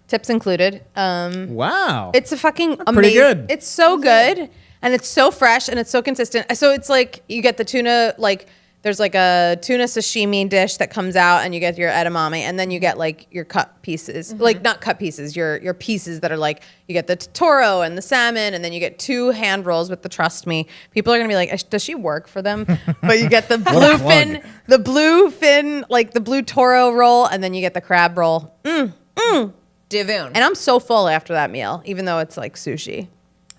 Tips included. Wow. It's a fucking pretty amazing. good. It's so good, and it's so fresh, and it's so consistent. So it's like you get the tuna, like there's like a tuna sashimi dish that comes out, and you get your edamame, and then you get like your cut pieces, like not cut pieces, your pieces that are like you get the toro and the salmon, and then you get 2 hand rolls with the Trust Me. People are gonna be like, does she work for them? But you get the What a blue fin, like the blue toro roll, and then you get the crab roll. Divoon. And I'm so full after that meal, even though it's like sushi.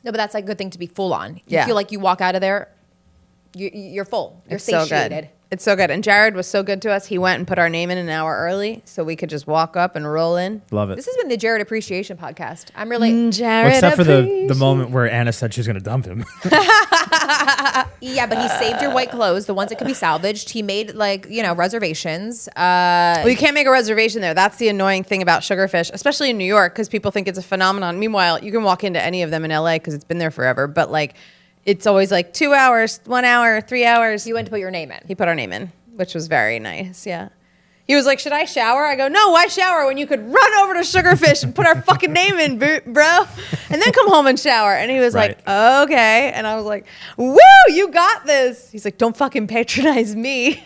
No, but that's like a good thing to be full on. You Yeah. feel like you walk out of there, you're full. You're It's so satiated. good. It's so good. And Jared was so good to us. He went and put our name in an hour early so we could just walk up and roll in. Love it. This has been the Jared Appreciation Podcast. I'm really, Jared, Except for the moment where Anna said she was going to dump him. yeah, but he saved your white clothes, the ones that could be salvaged. He made reservations. Well, you can't make a reservation there. That's the annoying thing about Sugarfish, especially in New York, because people think it's a phenomenon. Meanwhile, you can walk into any of them in LA because it's been there forever. But like, it's always like 2 hours, 1 hour, 3 hours. You went to put your name in. He put our name in, which was very nice. Yeah. He was like, should I shower? I go, no, why shower when you could run over to Sugarfish and put our fucking name in, bro? And then come home and shower. And he was like, okay. And I was like, woo, you got this. He's like, don't fucking patronize me.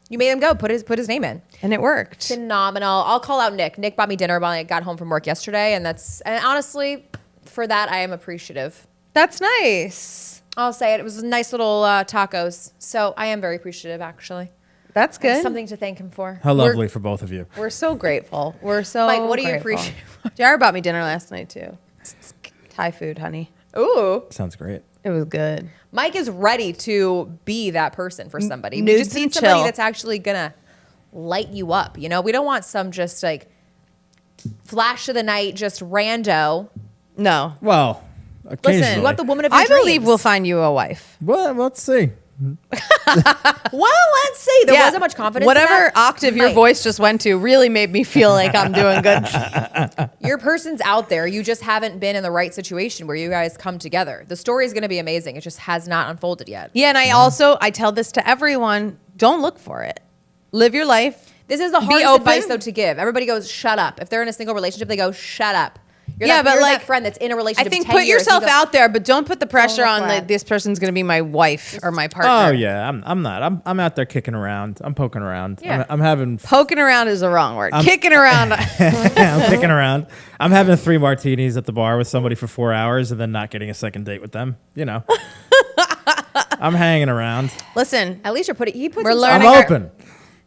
You made him go. Put his name in. And it worked. Phenomenal. I'll call out Nick. Nick bought me dinner while I got home from work yesterday, and honestly, for that I am appreciative. That's nice. I'll say it. It was nice little tacos, so I am very appreciative. Actually, That's good. something to thank him for. How lovely for both of you. We're so grateful. We're so Mike, what do you grateful. appreciate? Jared bought me dinner last night too. Thai food, honey. Ooh, Sounds great. It was good. Mike is ready to be that person for somebody. We Nudes just need and somebody chill. that's actually gonna light you up. You know, we don't want some just like flash of the night, just rando. No. Well, occasionally. you want the woman of your I believe dreams. we'll find you a wife. Well, let's see. Well, let's see. There wasn't much confidence. in Whatever that. octave your Mike, voice just went to really made me feel like I'm doing good. Your person's out there. You just haven't been in the right situation where you guys come together. The story is going to be amazing. It just has not unfolded yet. Yeah, and I tell this to everyone, don't look for it. Live your life. This is the Be hardest open. advice though to give. Everybody goes, "Shut up." If they're in a single relationship, they go, "Shut up." You're Yeah, but you're like that friend that's in a I relationship. think 10 put years, yourself you go, out there, but don't put the pressure look on for it. this person's going to be my wife or my partner. Oh yeah, I'm not. I'm out there kicking around. I'm poking around. Yeah. I'm having. Poking around is the wrong word. Kicking around. I'm kicking around. I'm having 3 martinis at the bar with somebody for 4 hours and then not getting a second date with them. You know. I'm hanging around. Listen, At least you're putting. He puts. We're himself, I'm learning. open.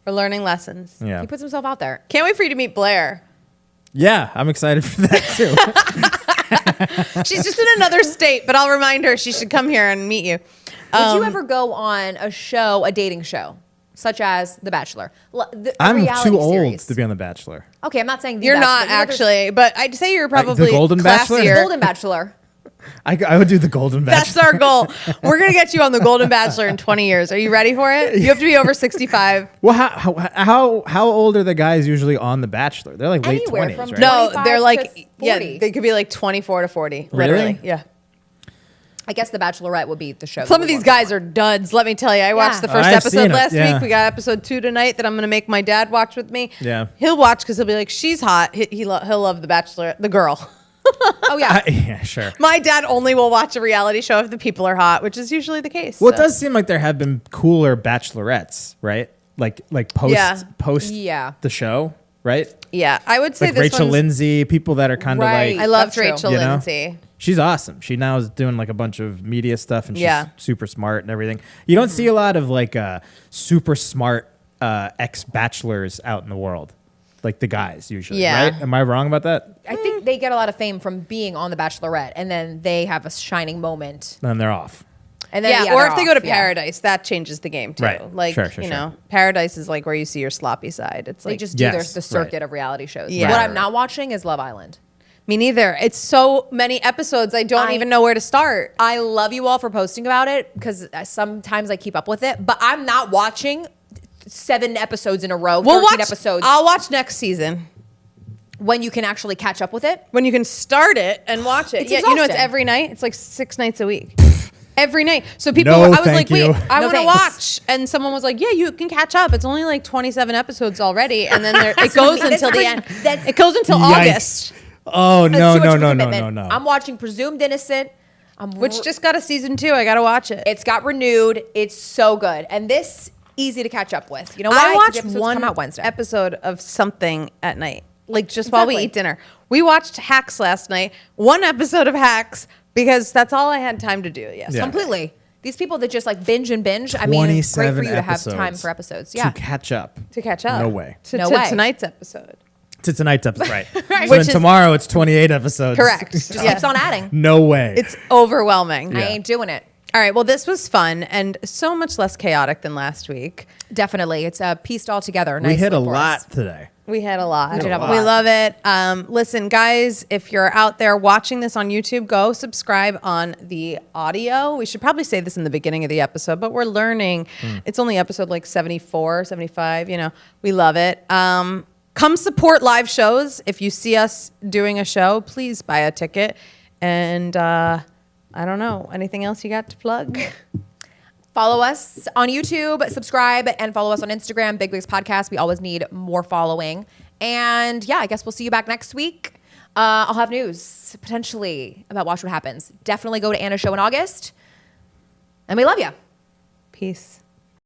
we're learning lessons. Yeah. He puts himself out there. Can't wait for you to meet Blair. Yeah, I'm excited for that too. She's just in another state, but I'll remind her she should come here and meet you. Would you ever go on a dating show, such as The Bachelor? I'm reality too old series? to be on The Bachelor. Okay, I'm not saying The You're Bachelor, not but other- actually, but I'd say you're probably Golden Bachelor? classier. Golden Bachelor. I would do the Golden Bachelor. That's our goal. We're gonna get you on the Golden Bachelor in 20 years. Are you ready for it? You have to be over 65. Well, how old are the guys usually on The Bachelor? They're like late Anywhere 20s, from right? No, 25 they're to like 40. they could be like 24 to 40. Really? Literally, yeah. I guess The Bachelorette would be the show. Some of these guys are duds. Let me tell you. I watched the Oh, first I've seen episode it, last yeah. week. We got episode 2 tonight that I'm gonna make my dad watch with me. Yeah. He'll watch because he'll be like, she's hot. He'll love the Bachelor, the girl. Oh yeah. Yeah, sure. My dad only will watch a reality show if the people are hot, which is usually the case. Well, it so. does seem like there have been cooler bachelorettes, right? Like post Yeah. the show, right? Yeah, I would say Like this Rachel one's- Lindsay, people that are kind of Right. like I loved That's true. Rachel You know? Lindsay. she's awesome. She now is doing like a bunch of media stuff and she's Yeah. super smart and everything. You don't see a lot of like super smart ex-bachelors out in the world. Like the guys usually, Yeah. right? Am I wrong about that? I think they get a lot of fame from being on The Bachelorette, and then they have a shining moment. Then they're off. And then Yeah, or they're if they off, go to yeah. Paradise, that changes the game too. Right. Like, Sure, you know, Paradise is like where you see your sloppy side. It's They like just do Yes, the right. circuit of reality shows. Yeah. What Right, I'm not watching is Love Island. me neither. It's so many episodes. I don't I- even know where to start. I love you all for posting about it because sometimes I keep up with it, but I'm not watching 7 episodes in a row, 13 episodes, I'll watch next season when you can actually catch up with it. when you can start it and watch it. It's yeah, you know, it's exhausting. every night. It's like 6 nights a week. Every night. So people, No, I was thank like, wait, you. I No want to thanks. watch. And someone was like, yeah, you can catch up. It's only like 27 episodes already. And then it goes That's until the pretty- end. that's- It goes until Yikes. August, Oh That's no too much no of a no no commitment. no no! I'm watching Presumed Innocent. which just got a season 2. I got to watch it. It's got renewed. It's so good, and this easy to catch up with. You know why? I 'Cause the watched episodes one come out Wednesday. episode of something at night, like just while we Exactly. eat dinner. We watched Hacks last night. One episode of Hacks because that's all I had time to do. Yes. Yeah. Completely. These people that just like binge and binge. I mean, great for 27 you to have episodes time for episodes. Yeah. to catch up. To catch up. No way. To way. tonight's episode. To tonight's episode, right? Right. So Which then is- tomorrow it's 28 episodes. Correct. Just Yeah. keeps on adding. No way. It's overwhelming. I Yeah. ain't doing it. All right. Well, this was fun and so much less chaotic than last week. Definitely. It's pieced all together. we hit a nicely for us. lot today. We had a lot. We did have a We lot. love it. Listen, guys, if you're out there watching this on YouTube, go subscribe on the audio. We should probably say this in the beginning of the episode, but we're learning. It's only episode like 74, 75. You know, we love it. Come support live shows. If you see us doing a show, please buy a ticket. And I don't know. Anything else you got to plug? Follow us on YouTube, subscribe, and follow us on Instagram, Big Wigs Podcast. We always need more following. And yeah, I guess we'll see you back next week. I'll have news potentially about Watch What Happens. Definitely go to Anna's show in August. And we love you. Peace.